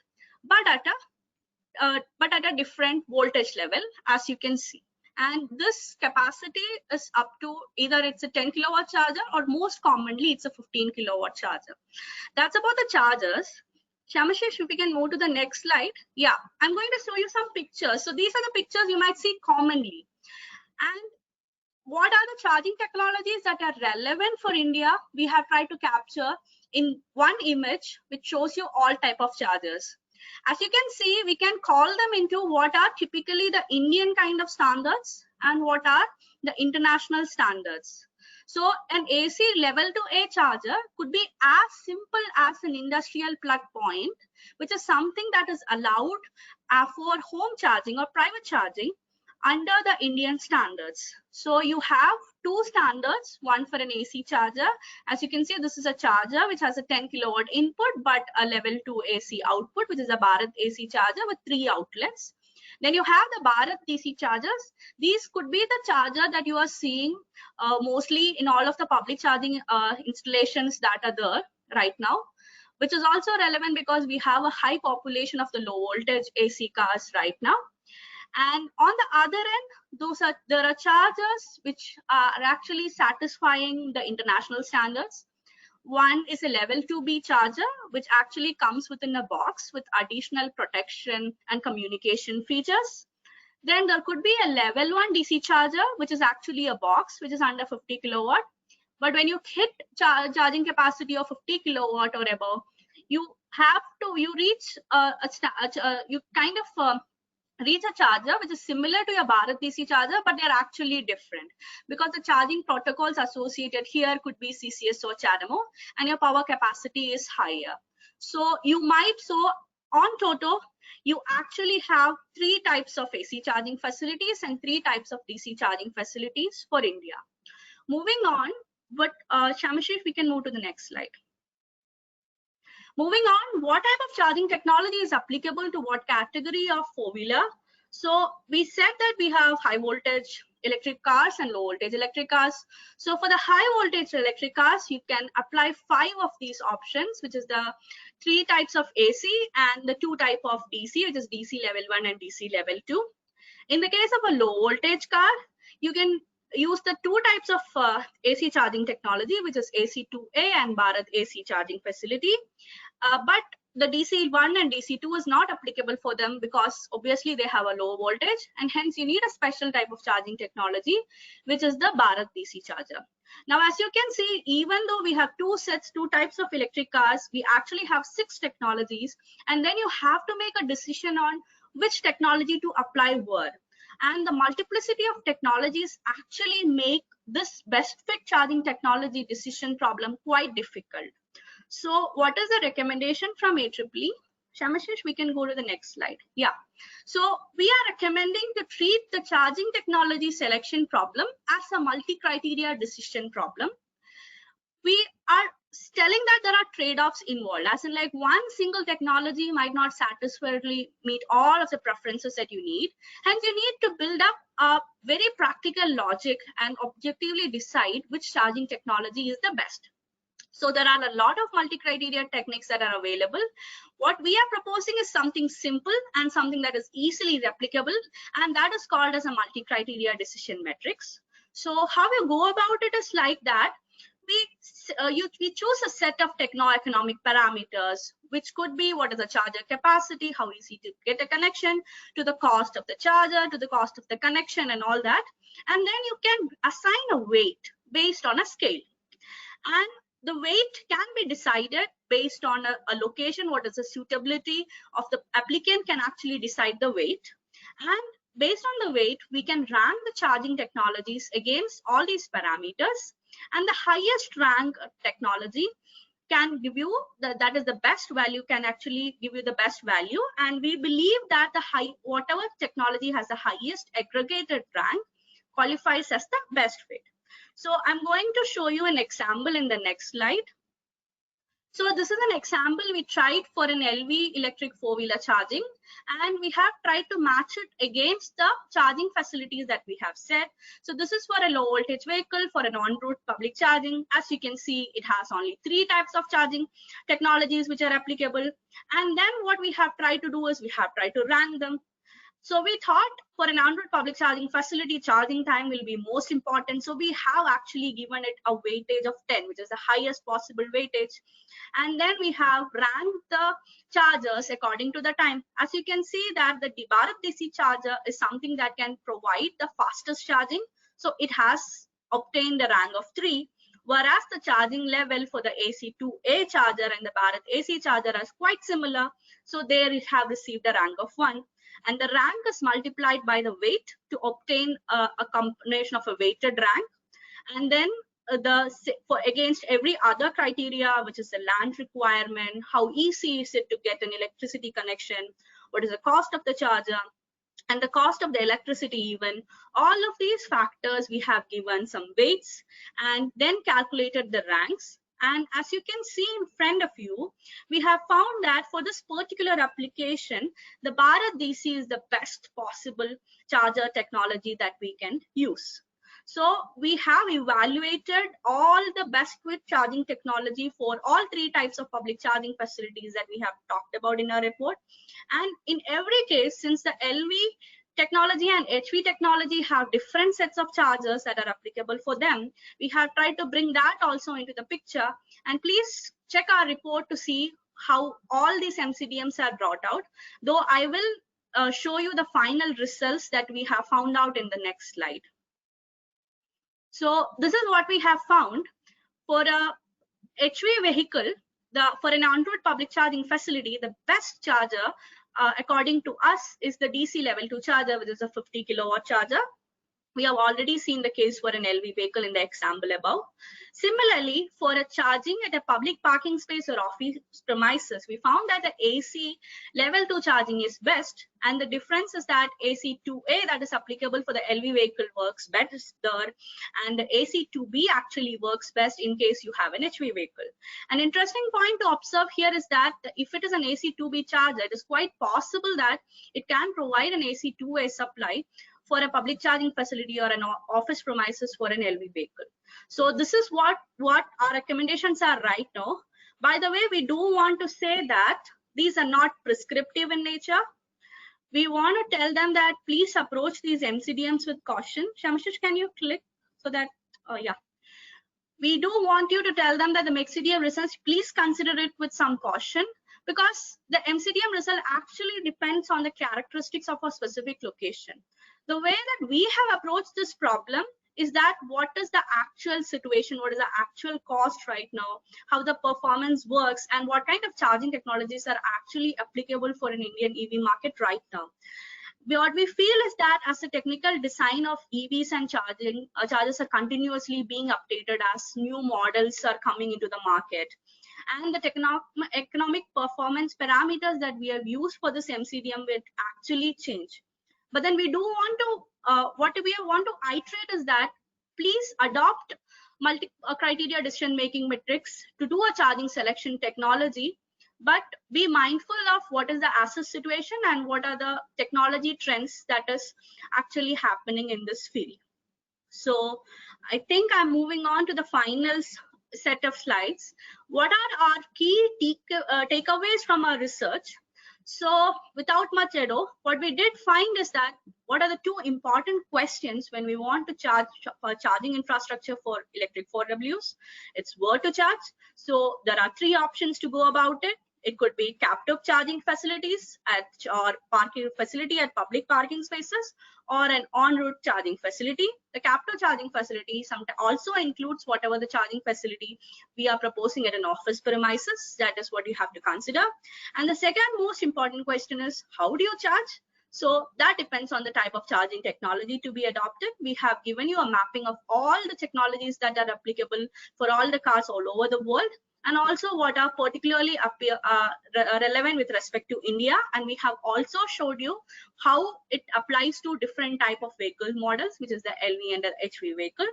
but at a different voltage level, as you can see. And this capacity is up to either it's a 10 kilowatt charger, or most commonly it's a 15 kilowatt charger. That's about the chargers. Shyamasis, if we can move to the next slide. Yeah, I'm going to show you some pictures. So these are the pictures you might see commonly. And what are the charging technologies that are relevant for India? We have tried to capture in one image, which shows you all type of chargers. As you can see, we can call them into what are typically the Indian kind of standards and what are the international standards. So an AC level 2A charger could be as simple as an industrial plug point, which is something that is allowed for home charging or private charging under the Indian standards. So you have two standards, one for an AC charger. As you can see, this is a charger which has a 10 kilowatt input, but a level 2 AC output, which is a Bharat AC charger with 3 outlets. Then you have the Bharat DC chargers. These could be the charger that you are seeing mostly in all of the public charging installations that are there right now, which is also relevant because we have a high population of the low voltage AC cars right now. And on the other end, there are chargers which are actually satisfying the international standards. One is a level 2B charger, which actually comes within a box with additional protection and communication features. Then there could be a level 1 DC charger, which is actually a box, which is under 50 kilowatt. But when you hit charging capacity of 50 kilowatt or above, you reach reach a charger which is similar to your Bharat DC charger, but they're actually different because the charging protocols associated here could be CCS or CHAdeMO, and your power capacity is higher. So on Toto, you actually have 3 types of AC charging facilities and 3 types of DC charging facilities for India. Moving on, but Shyamasis, we can move to the next slide. Moving on, what type of charging technology is applicable to what category of four-wheeler? So we said that we have high voltage electric cars and low voltage electric cars. So for the high voltage electric cars, you can apply 5 of these options, which is the 3 types of AC and the 2 type of DC, which is DC level 1 and DC level 2. In the case of a low voltage car, you can use the 2 types of AC charging technology, which is AC2A and Bharat AC charging facility. But the DC1 and DC2 is not applicable for them because obviously they have a low voltage, and hence you need a special type of charging technology, which is the Bharat DC charger. Now, as you can see, even though we have two types of electric cars, we actually have 6 technologies, and then you have to make a decision on which technology to apply where. And the multiplicity of technologies actually make this best fit charging technology decision problem quite difficult. So what is the recommendation from AEEE? Shyamasis, we can go to the next slide. Yeah. So we are recommending to treat the charging technology selection problem as a multi-criteria decision problem. We are telling that there are trade-offs involved, as in like one single technology might not satisfactorily meet all of the preferences that you need. Hence, you need to build up a very practical logic and objectively decide which charging technology is the best. So there are a lot of multi-criteria techniques that are available. What we are proposing is something simple and something that is easily replicable, and that is called as a multi-criteria decision matrix. So how you go about it is like that. We choose a set of techno-economic parameters, which could be what is the charger capacity, how easy to get a connection, to the cost of the charger, to the cost of the connection and all that. And then you can assign a weight based on a scale. And the weight can be decided based on a location, what is the suitability of the applicant can actually decide the weight. And based on the weight, we can rank the charging technologies against all these parameters. And the highest rank technology can give you, that is the best value, can actually give you the best value. And we believe that whatever technology has the highest aggregated rank qualifies as the best fit. So I'm going to show you an example in the next slide. So this is an example we tried for an LV electric 4-wheeler charging, and we have tried to match it against the charging facilities that we have set. So this is for a low voltage vehicle for an on-road public charging. As you can see, it has only 3 types of charging technologies which are applicable. And then what we have tried to do is we have tried to rank them. So we thought for an on-road public charging facility, charging time will be most important. So we have actually given it a weightage of 10, which is the highest possible weightage. And then we have ranked the chargers according to the time. As you can see that the Bharat DC charger is something that can provide the fastest charging. So it has obtained a rank of 3. Whereas the charging level for the AC2A charger and the Bharat AC charger is quite similar. So there it have received a rank of 1. And the rank is multiplied by the weight to obtain a combination of a weighted rank. And then against every other criteria, which is the land requirement, how easy is it to get an electricity connection, what is the cost of the charger, and the cost of the electricity even, all of these factors we have given some weights and then calculated the ranks. And as you can see in front of you, we have found that for this particular application, the Bharat DC is the best possible charger technology that we can use. So we have evaluated all the best fit charging technology for all 3 types of public charging facilities that we have talked about in our report. And in every case, since the LV technology and HV technology have different sets of chargers that are applicable for them, we have tried to bring that also into the picture. And please check our report to see how all these MCDMs are brought out, though I will show you the final results that we have found out in the next slide. So this is what we have found for a HV vehicle. For an on-road public charging facility, the best charger according to us is the DC level 2 charger, which is a 50 kilowatt charger. We have already seen the case for an LV vehicle in the example above. Similarly, for a charging at a public parking space or office premises, we found that the AC level 2 charging is best, and the difference is that AC2A that is applicable for the LV vehicle works better there, and the AC2B actually works best in case you have an HV vehicle. An interesting point to observe here is that if it is an AC2B charger, it is quite possible that it can provide an AC2A supply for a public charging facility or an office premises for an LV vehicle. So this is what our recommendations are right now. By the way, we do want to say that these are not prescriptive in nature. We want to tell them that please approach these MCDMs with caution. Shyamasis, can you click so that, yeah. We do want you to tell them that the MCDM results, please consider it with some caution, because the MCDM result actually depends on the characteristics of a specific location. The way that we have approached this problem is that what is the actual situation, what is the actual cost right now, how the performance works, and what kind of charging technologies are actually applicable for an Indian EV market right now. What we feel is that as the technical design of EVs and chargers are continuously being updated as new models are coming into the market, and the economic performance parameters that we have used for this MCDM will actually change. But then we do want to, what we want to iterate is that please adopt criteria decision-making metrics to do a charging selection technology, but be mindful of what is the asset situation and what are the technology trends that is actually happening in this field. So I think I'm moving on to the final set of slides. What are our key takeaways from our research? So without much ado, what we did find is that what are the two important questions when we want to charge charging infrastructure for electric 4Ws? It's where to charge. So there are three options to go about it. It could be captive charging facilities or parking facility at public parking spaces, or an en-route charging facility. The captive charging facility also includes whatever the charging facility we are proposing at an office premises. That is what you have to consider. And the second most important question is, how do you charge? So that depends on the type of charging technology to be adopted. We have given you a mapping of all the technologies that are applicable for all the cars all over the world, and also what are particularly relevant with respect to India. And we have also showed you how it applies to different type of vehicle models, which is the LV and the HV vehicle.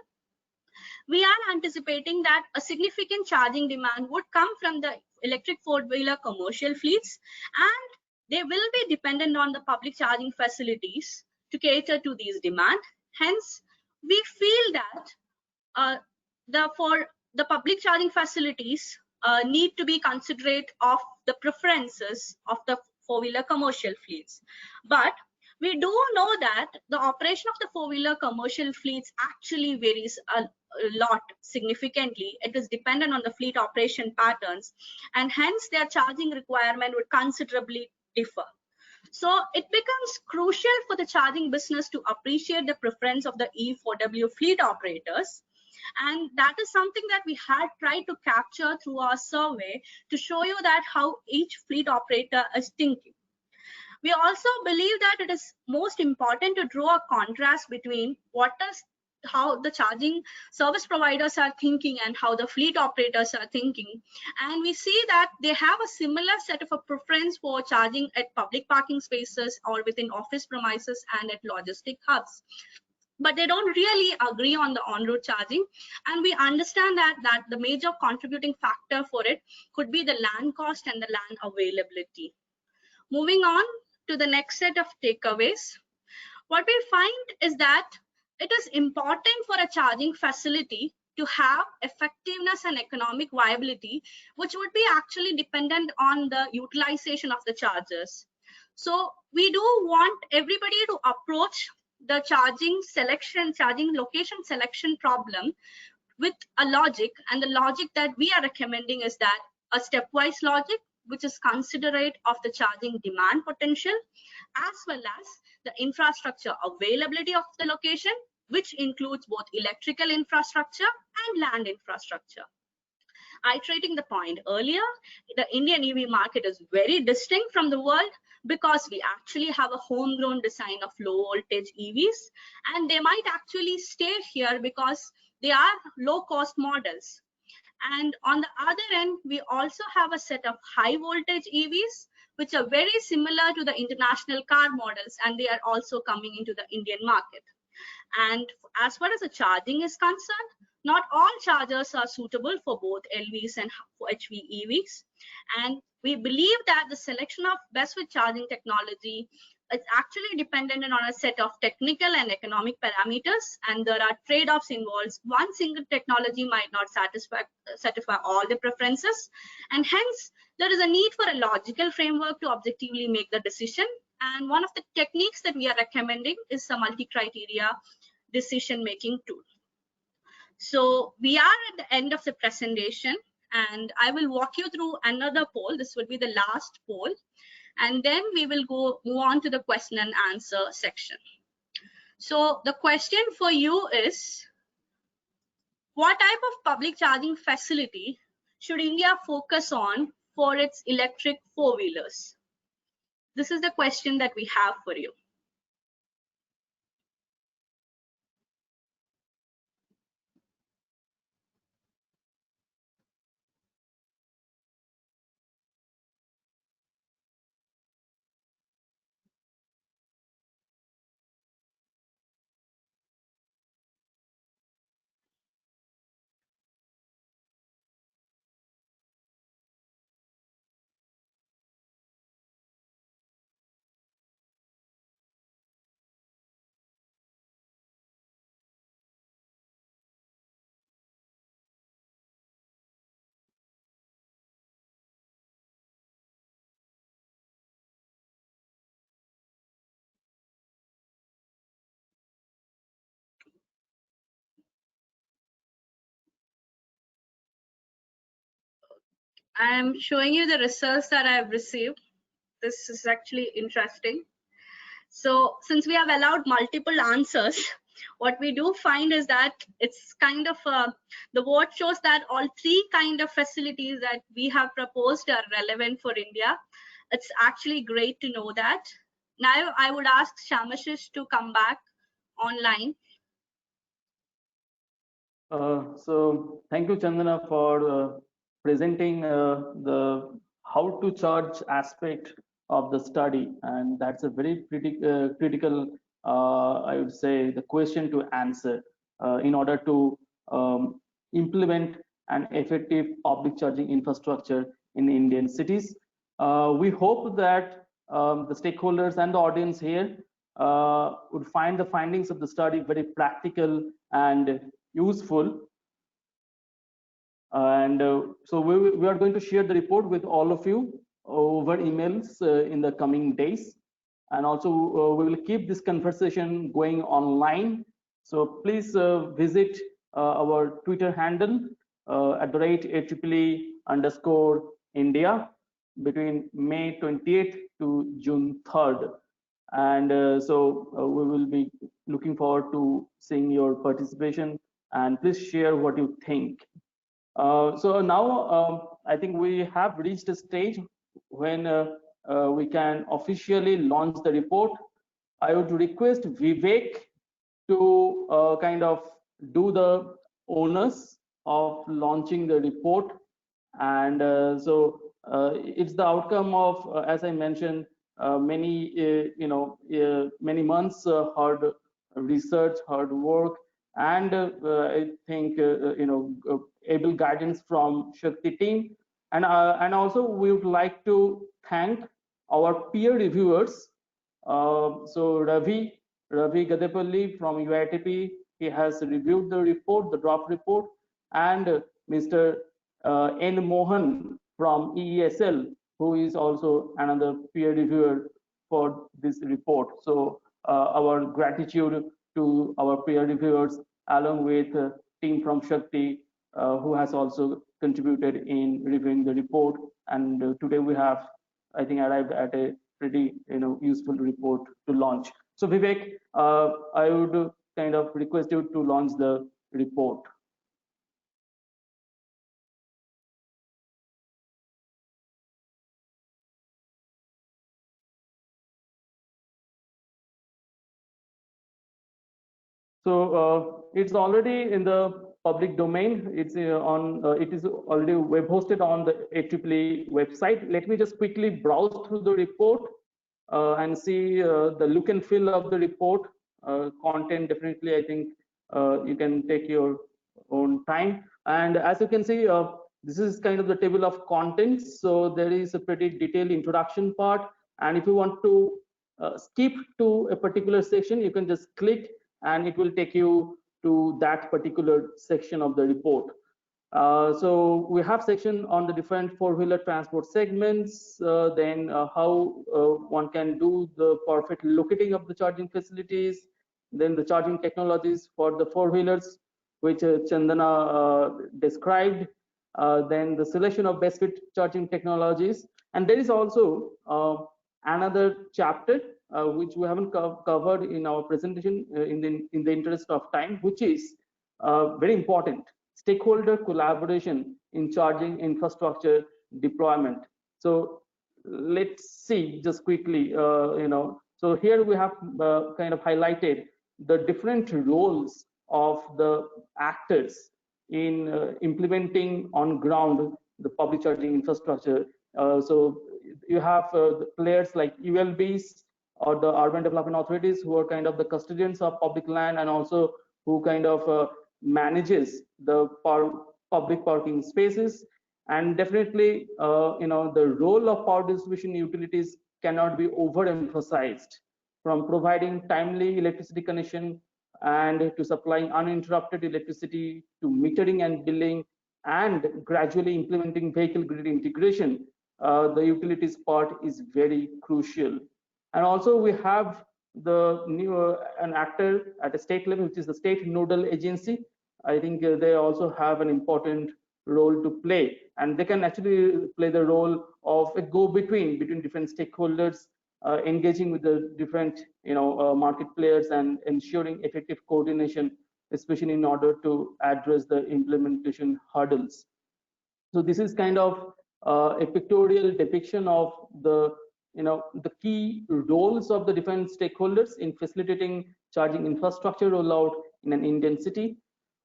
We are anticipating that a significant charging demand would come from the electric four-wheeler commercial fleets, and they will be dependent on the public charging facilities to cater to these demand. Hence, we feel that for the public charging facilities need to be considerate of the preferences of the four-wheeler commercial fleets. But we do know that the operation of the four-wheeler commercial fleets actually varies a lot significantly. It is dependent on the fleet operation patterns, and hence their charging requirement would considerably differ. So it becomes crucial for the charging business to appreciate the preference of the E4W fleet operators. And that is something that we had tried to capture through our survey to show you that how each fleet operator is thinking. We also believe that it is most important to draw a contrast between how the charging service providers are thinking and how the fleet operators are thinking. And we see that they have a similar set of a preference for charging at public parking spaces or within office premises and at logistic hubs. But they don't really agree on the on-road charging. And we understand that the major contributing factor for it could be the land cost and the land availability. Moving on to the next set of takeaways, what we find is that it is important for a charging facility to have effectiveness and economic viability, which would be actually dependent on the utilization of the chargers. So we do want everybody to approach the charging location selection problem with a logic, and the logic that we are recommending is that a stepwise logic, which is considerate of the charging demand potential, as well as the infrastructure availability of the location, which includes both electrical infrastructure and land infrastructure. Iterating the point earlier, the Indian EV market is very distinct from the world because we actually have a homegrown design of low voltage EVs, and they might actually stay here because they are low cost models. And on the other end, we also have a set of high voltage EVs, which are very similar to the international car models, and they are also coming into the Indian market. And as far as the charging is concerned, not all chargers are suitable for both LVs and HV EVs. And we believe that the selection of best fit charging technology is actually dependent on a set of technical and economic parameters, and there are trade-offs involved. One single technology might not satisfy all the preferences, and hence there is a need for a logical framework to objectively make the decision. And one of the techniques that we are recommending is a multi-criteria decision-making tool. So we are at the end of the presentation, and I will walk you through another poll. This will be the last poll, and then we will move on to the question and answer section. So the question for you is, what type of public charging facility should India focus on for its electric four-wheelers? This is the question that we have for you. I'm showing you the results that I've received. This is actually interesting. So since we have allowed multiple answers, what we do find is that it's kind of the vote shows that all three kind of facilities that we have proposed are relevant for India. It's actually great to know that. Now I would ask Shyamasis to come back online. So thank you, Chandana, for presenting the how to charge aspect of the study, and that's a very critical, I would say, the question to answer in order to implement an effective public charging infrastructure in Indian cities. We hope that the stakeholders and the audience here would find the findings of the study very practical and useful. And so we are going to share the report with all of you over emails in the coming days. And also we will keep this conversation going online. So please visit our Twitter handle at @AEEE_India between May 28th to June 3rd. And so we will be looking forward to seeing your participation, and please share what you think. So now I think we have reached a stage when we can officially launch the report. I would request Vivek to kind of do the onus of launching the report. And so it's the outcome of, as I mentioned, many many months hard research, hard work, and I think able guidance from Shakti team. And also we would like to thank our peer reviewers. So Ravi Gadepalli from UITP, he has reviewed the report, the draft report, and Mr. N. Mohan from EESL, who is also another peer reviewer for this report. So our gratitude to our peer reviewers, along with team from Shakti, who has also contributed in reviewing the report. And today we have, I think, arrived at a pretty useful report to launch. So Vivek, I would kind of request you to launch the report. So it's already in the public domain. It's it is already web hosted on the AEEE website. Let me just quickly browse through the report and see the look and feel of the report. Content, definitely, I think you can take your own time. And as you can see, this is kind of the table of contents. So there is a pretty detailed introduction part. And if you want to skip to a particular section, you can just click and it will take you to that particular section of the report. So we have section on the different four-wheeler transport segments, then how one can do the perfect locating of the charging facilities, then the charging technologies for the four-wheelers, which Chandana described, then the selection of best fit charging technologies. And there is also another chapter which we haven't covered in our presentation in the interest of time, which is very important: stakeholder collaboration in charging infrastructure deployment. So let's see just quickly, so here we have kind of highlighted the different roles of the actors in implementing on ground the public charging infrastructure. So you have the players like ULBs or the urban development authorities, who are kind of the custodians of public land, and also who kind of manages the public parking spaces. And definitely, the role of power distribution utilities cannot be overemphasized, from providing timely electricity connection and to supplying uninterrupted electricity, to metering and billing, and gradually implementing vehicle grid integration. The utilities part is very crucial. And also we have the new an actor at a state level, which is the state nodal agency. I think they also have an important role to play, and they can actually play the role of a go-between between different stakeholders, engaging with the different market players and ensuring effective coordination, especially in order to address the implementation hurdles. So this is kind of a pictorial depiction of the key roles of the different stakeholders in facilitating charging infrastructure rollout in an Indian city.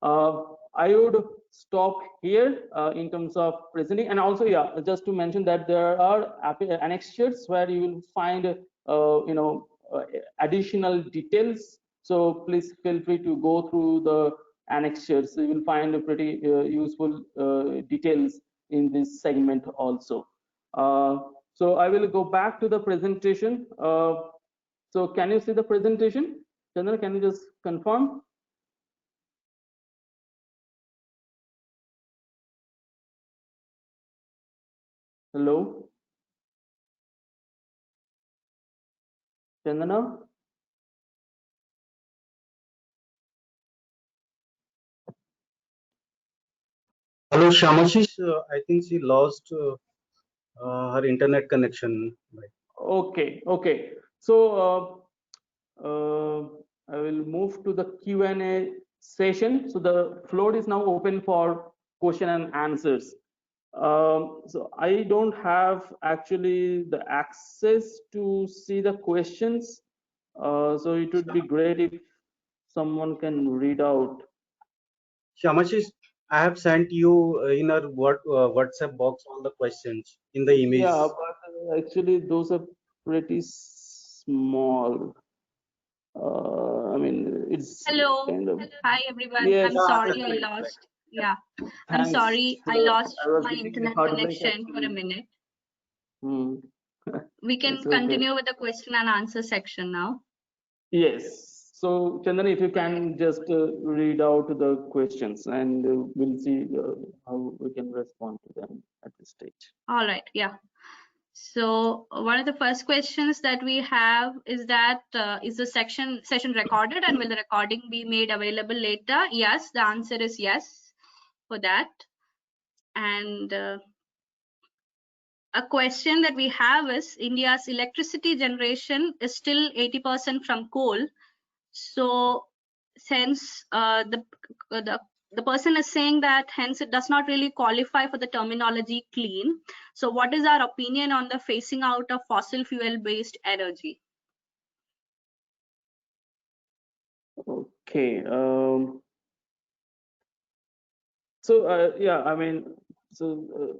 I would stop here in terms of presenting, and also, yeah, just to mention that there are annexures where you will find additional details. So please feel free to go through the annexures. So you will find a pretty useful details in this segment also. So I will go back to the presentation. So can you see the presentation? Chandran, can you just confirm? Hello, Chandana? Hello, Shamasis. I think she lost her internet connection. Okay, okay. So I will move to the Q&A session. So the floor is now open for question and answers. So I don't have actually the access to see the questions. So it would be great if someone can read out. Shamasis, I have sent you in our WhatsApp box all the questions in the image. Yeah, but actually those are pretty small. I mean, it's Hello. kind of. Hi, everyone. Yes. I'm sorry I lost. Yeah, I'm Thanks. sorry I lost was my getting internet hard link connection for a actually. minute. Hmm. We can It's okay. continue with the question and answer section now. Yes. So, Chandana, if you can just read out the questions, and we'll see how we can respond to them at this stage. All right. Yeah. So one of the first questions that we have is that is the session recorded, and will the recording be made available later? Yes, the answer is yes for that. And a question that we have is, India's electricity generation is still 80% from coal. So since the person is saying that hence it does not really qualify for the terminology clean. So what is our opinion on the phasing out of fossil fuel based energy? Okay. So yeah, I mean, so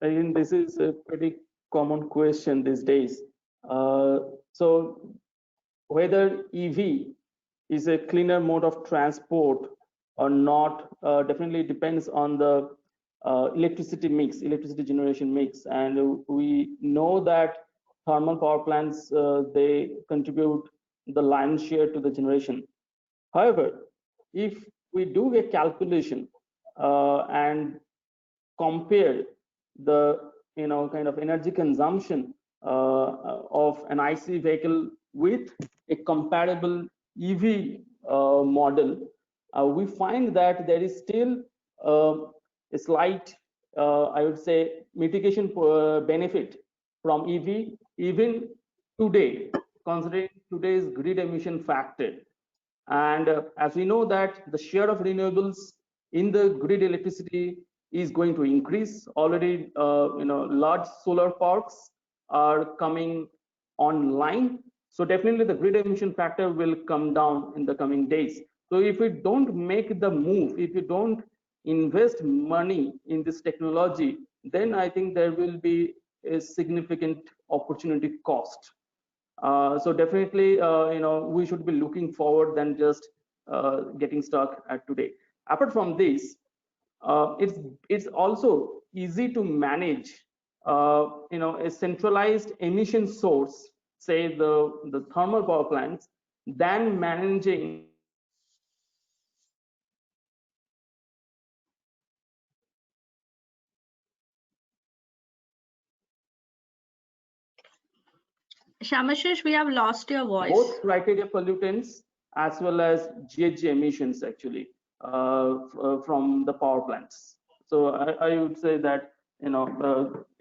again, this is a pretty common question these days. So whether EV is a cleaner mode of transport or not definitely depends on the electricity generation mix. And we know that thermal power plants, they contribute the lion's share to the generation. However, if we do a calculation and compare the kind of energy consumption of an IC vehicle with a comparable EV model, we find that there is still a slight I would say, mitigation benefit from EV, even today, considering today's grid emission factor. And as we know that the share of renewables in the grid electricity is going to increase. Already, large solar parks are coming online. So definitely the grid emission factor will come down in the coming days. So if we don't make the move, if we don't invest money in this technology, then I think there will be a significant opportunity cost. So definitely, we should be looking forward than just getting stuck at today. Apart from this, it's also easy to manage, a centralized emission source, say the thermal power plants, than managing Shyamashish, we have lost your voice. both criteria pollutants as well as GHG emissions, actually, from the power plants. So I would say that,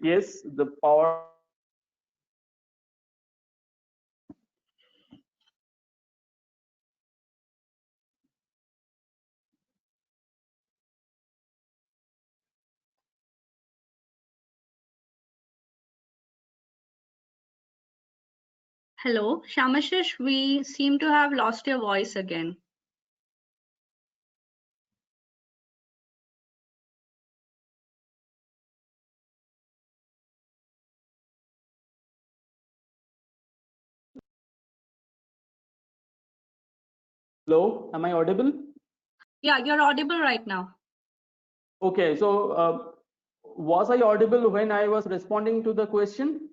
yes, the power. Hello, Shyamashish, we seem to have lost your voice again. Hello, am I audible? Yeah, you're audible right now. Okay, so was I audible when I was responding to the question?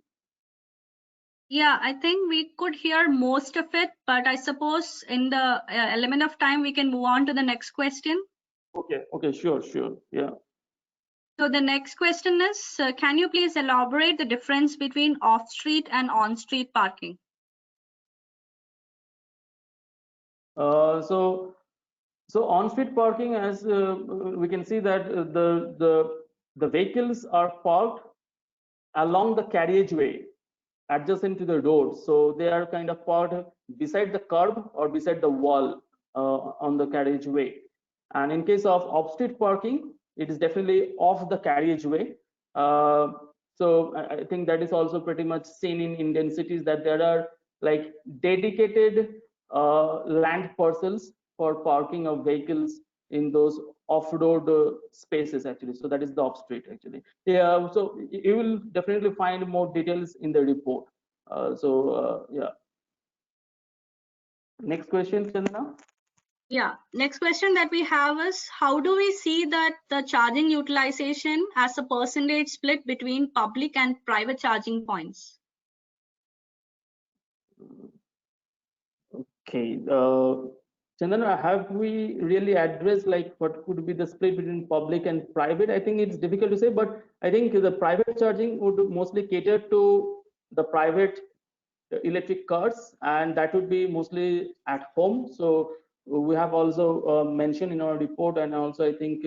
Yeah, I think we could hear most of it, but I suppose in the element of time, we can move on to the next question. Okay, sure, yeah. So the next question is, can you please elaborate the difference between off-street and on-street parking? So on-street parking, as we can see that the vehicles are parked along the carriageway adjacent to the road. So they are kind of parked beside the curb or beside the wall on the carriageway. And in case of off-street parking, it is definitely off the carriageway. So I think that is also pretty much seen in Indian cities, that there are like dedicated land parcels for parking of vehicles in those off-road spaces, actually. So that is the off-street, actually. Yeah, so you will definitely find more details in the report. Yeah. Next question, Chandana. Yeah, next question that we have is, how do we see that the charging utilization as a percentage split between public and private charging points? Okay, Chandana, have we really addressed like what could be the split between public and private? I think it's difficult to say, but I think the private charging would mostly cater to the private electric cars, and that would be mostly at home. So we have also mentioned in our report, and also I think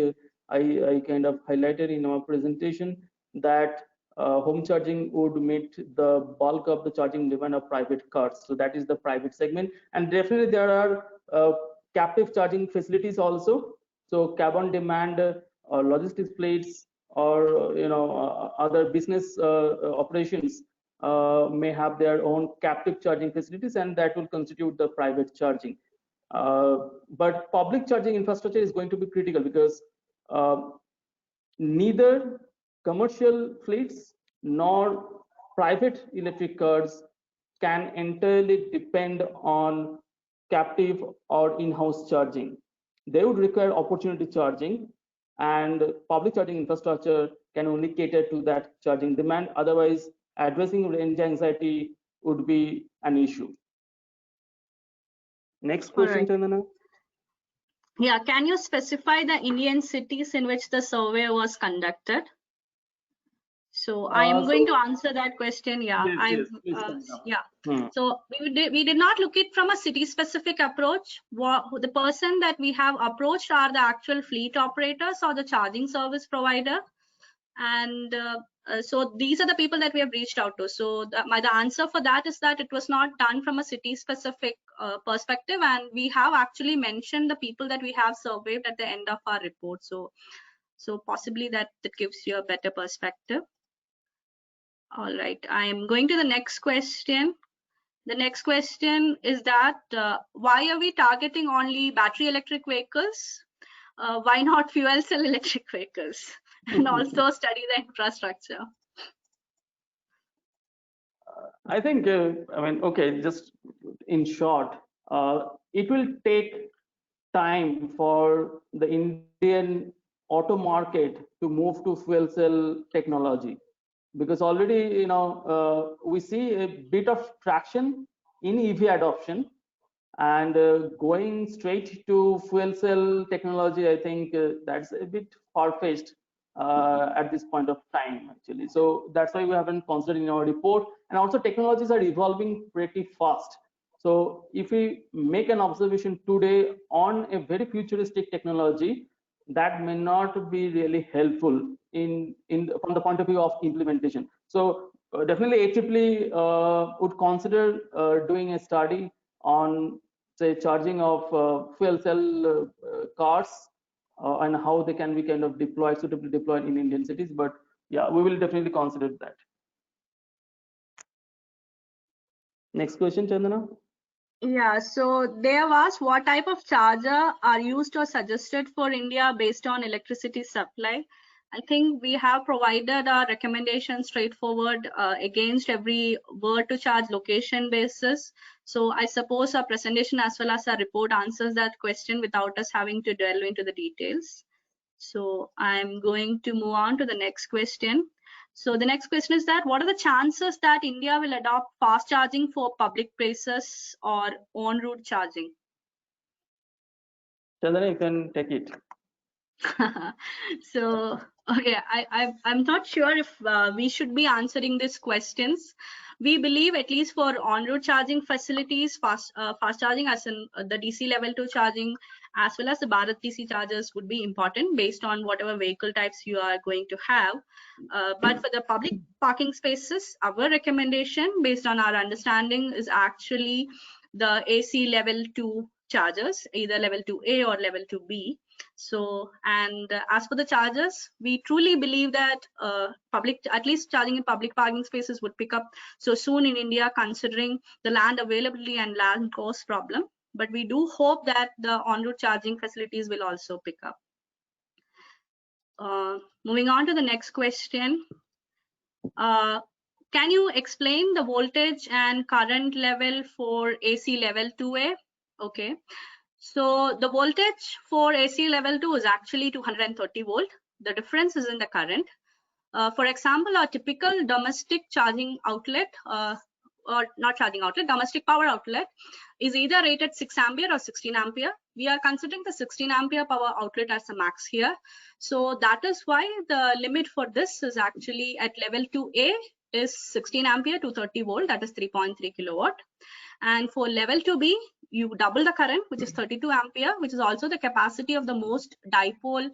I kind of highlighted in our presentation that home charging would meet the bulk of the charging demand of private cars. So that is the private segment, and definitely there are captive charging facilities also. So cab on demand or logistics fleets or other business operations may have their own captive charging facilities, and that will constitute the private charging. But public charging infrastructure is going to be critical, because neither commercial fleets nor private electric cars can entirely depend on captive or in-house charging. They would require opportunity charging, and public charging infrastructure can only cater to that charging demand. Otherwise, addressing range anxiety would be an issue. Next question, Chandana. Yeah, can you specify the Indian cities in which the survey was conducted? So I am going to answer that question. Yeah, So we did not look it from a city-specific approach. The person that we have approached are the actual fleet operators or the charging service provider. And so these are the people that we have reached out to. So the answer for that is that it was not done from a city specific perspective, and we have actually mentioned the people that we have surveyed at the end of our report. So possibly that gives you a better perspective. All right, I am going to the next question. The next question is that why are we targeting only battery electric vehicles? Why not fuel cell electric vehicles? And also study the infrastructure. I think, okay, just in short, it will take time for the Indian auto market to move to fuel cell technology, because already, we see a bit of traction in EV adoption, and going straight to fuel cell technology, I think that's a bit far-fetched at this point of time, actually. So that's why we haven't considered in our report. And also technologies are evolving pretty fast. So if we make an observation today on a very futuristic technology, that may not be really helpful from the point of view of implementation. So definitely AEEE would consider doing a study on, say, charging of fuel cell cars and how they can be kind of suitably deployed in Indian cities. But yeah, we will definitely consider that. Next question, Chandana. Yeah, so they have asked what type of charger are used or suggested for India based on electricity supply. I think we have provided our recommendation straightforward against every word to charge location basis. So I suppose our presentation as well as our report answers that question without us having to delve into the details. So I'm going to move on to the next question. So the next question is that what are the chances that India will adopt fast charging for public places or on-route charging? Chandana, you can take it. So okay, I'm not sure if we should be answering these questions. We believe at least for on-route charging facilities, fast charging as in the DC level 2 charging as well as the Bharat DC chargers would be important based on whatever vehicle types you are going to have. But for the public parking spaces, our recommendation based on our understanding is actually the AC level 2 chargers, either level 2A or level 2B. So, and as for the chargers, we truly believe that at least charging in public parking spaces would pick up so soon in India, considering the land availability and land cost problem. But we do hope that the on-route charging facilities will also pick up. Moving on to the next question. Can you explain the voltage and current level for AC level 2A? Okay. So the voltage for AC level 2 is actually 230 volt. The difference is in the current. For example, a typical domestic charging outlet, or not charging outlet, domestic power outlet is either rated 6 ampere or 16 ampere. We are considering the 16 ampere power outlet as a max here. So that is why the limit for this is actually at level 2A is 16 ampere to 30 volt, that is 3.3 kilowatt. And for level 2B, you double the current, which is 32 ampere, which is also the capacity of the most dipole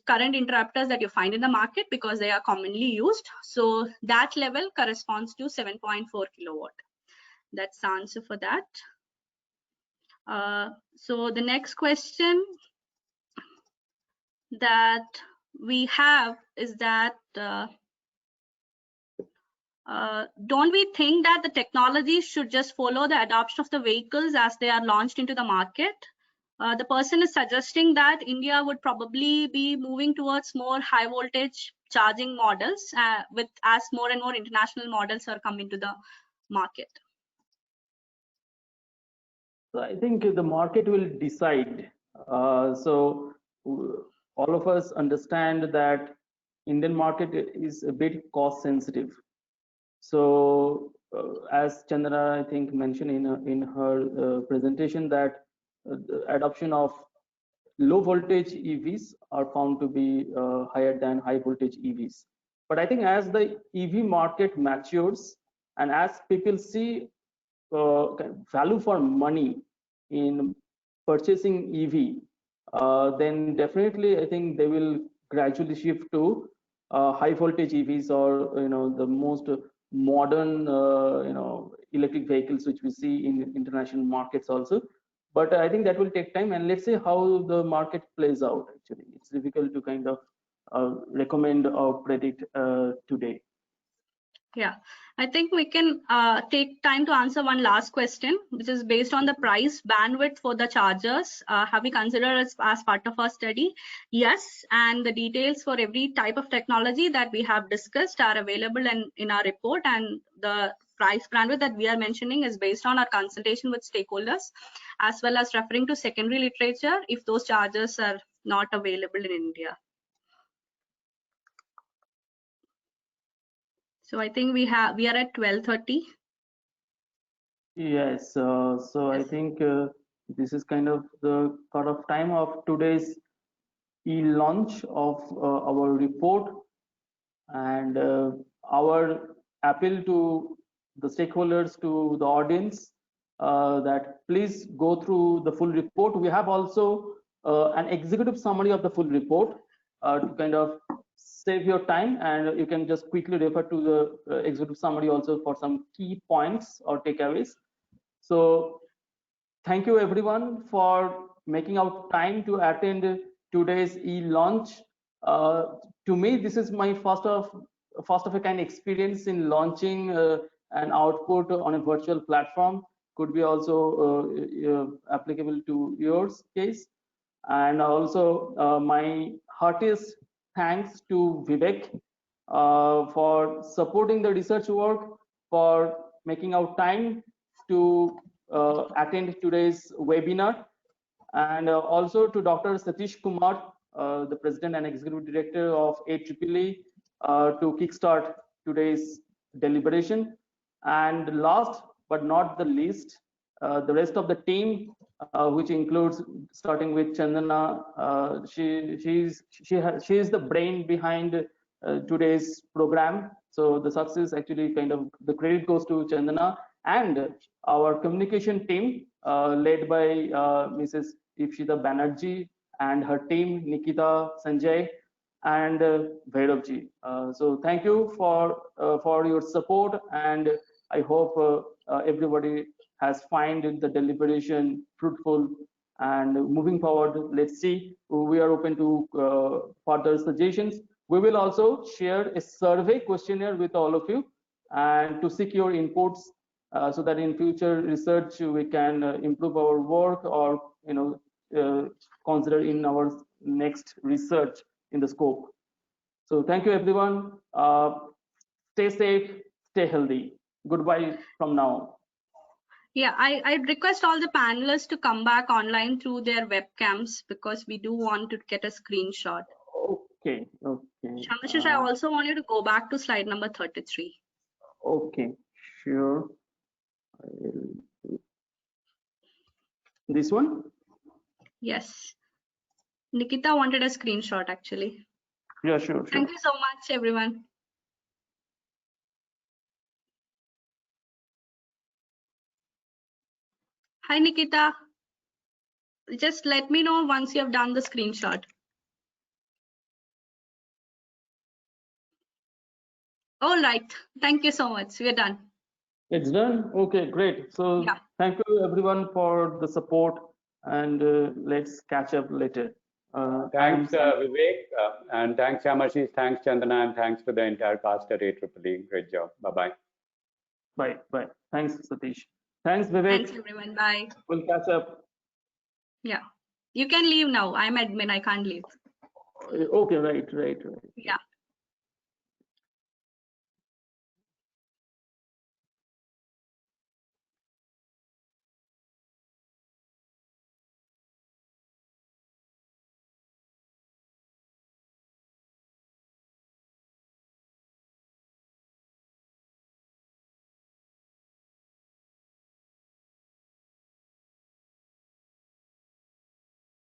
current interrupters that you find in the market because they are commonly used. So that level corresponds to 7.4 kilowatt. That's the answer for that. So the next question that we have is that don't we think that the technology should just follow the adoption of the vehicles as they are launched into the market? The person is suggesting that India would probably be moving towards more high voltage charging models as more and more international models are coming to the market. So I think the market will decide. So all of us understand that Indian market is a bit cost sensitive. So as Chandana, I think, mentioned in her presentation, that the adoption of low voltage EVs are found to be higher than high voltage EVs. But I think as the EV market matures and as people see value for money in purchasing EV, then definitely I think they will gradually shift to high voltage EVs or the most modern electric vehicles which we see in international markets also. But I think that will take time, and let's see how the market plays out. Actually, it's difficult to kind of recommend or predict today. Yeah, I think we can take time to answer one last question, which is based on the price bandwidth for the chargers. Have we considered as part of our study? Yes, and the details for every type of technology that we have discussed are available in our report, and the price bandwidth that we are mentioning is based on our consultation with stakeholders, as well as referring to secondary literature if those chargers are not available in India. So I think we are at 12:30. Yes, so I think this is kind of the cut-off time of today's e-launch of our report, and our appeal to the stakeholders, to the audience, that please go through the full report. We have also an executive summary of the full report to kind of save your time, and you can just quickly refer to the executive summary also for some key points or takeaways. So thank you everyone for making out time to attend today's e-launch. To me, this is my first of a kind experience in launching an output on a virtual platform. Could be also applicable to yours case. And also my heartiest thanks to Vivek for supporting the research work, for making out time to attend today's webinar, and also to Dr. Satish Kumar, the President and Executive Director of AEEE, to kickstart today's deliberation. And last but not the least, the rest of the team, which includes starting with Chandana. She is the brain behind today's program. So the success, actually, kind of the credit goes to Chandana and our communication team, led by Mrs. Ipshita Banerjee and her team, Nikita, Sanjay, and Bhairavji. So thank you for your support, and I hope everybody has find the deliberation fruitful. And moving forward, let's see, we are open to further suggestions. We will also share a survey questionnaire with all of you, and to seek your inputs, so that in future research we can improve our work, or consider in our next research in the scope. So thank you everyone. Stay safe, stay healthy. Goodbye from now. Yeah, I request all the panelists to come back online through their webcams, because we do want to get a screenshot. Okay. Shyamashish, I also want you to go back to slide number 33. Okay, sure. This one? Yes. Nikita wanted a screenshot, actually. Yeah, sure. Thank you so much, everyone. Hi, Nikita. Just let me know once you have done the screenshot. All right. Thank you so much. We're done. It's done? Okay, great. So yeah. Thank you everyone for the support, and let's catch up later. Thanks, Vivek, and thanks, Shyamasis, thanks, Chandana, and thanks to the entire cast at AEEE. Great job. Bye-bye. Bye. Thanks, Satish. Thanks, Vivek. Thanks, everyone. Bye. We'll catch up. Yeah. You can leave now. I'm admin. I can't leave. Okay, right. Yeah.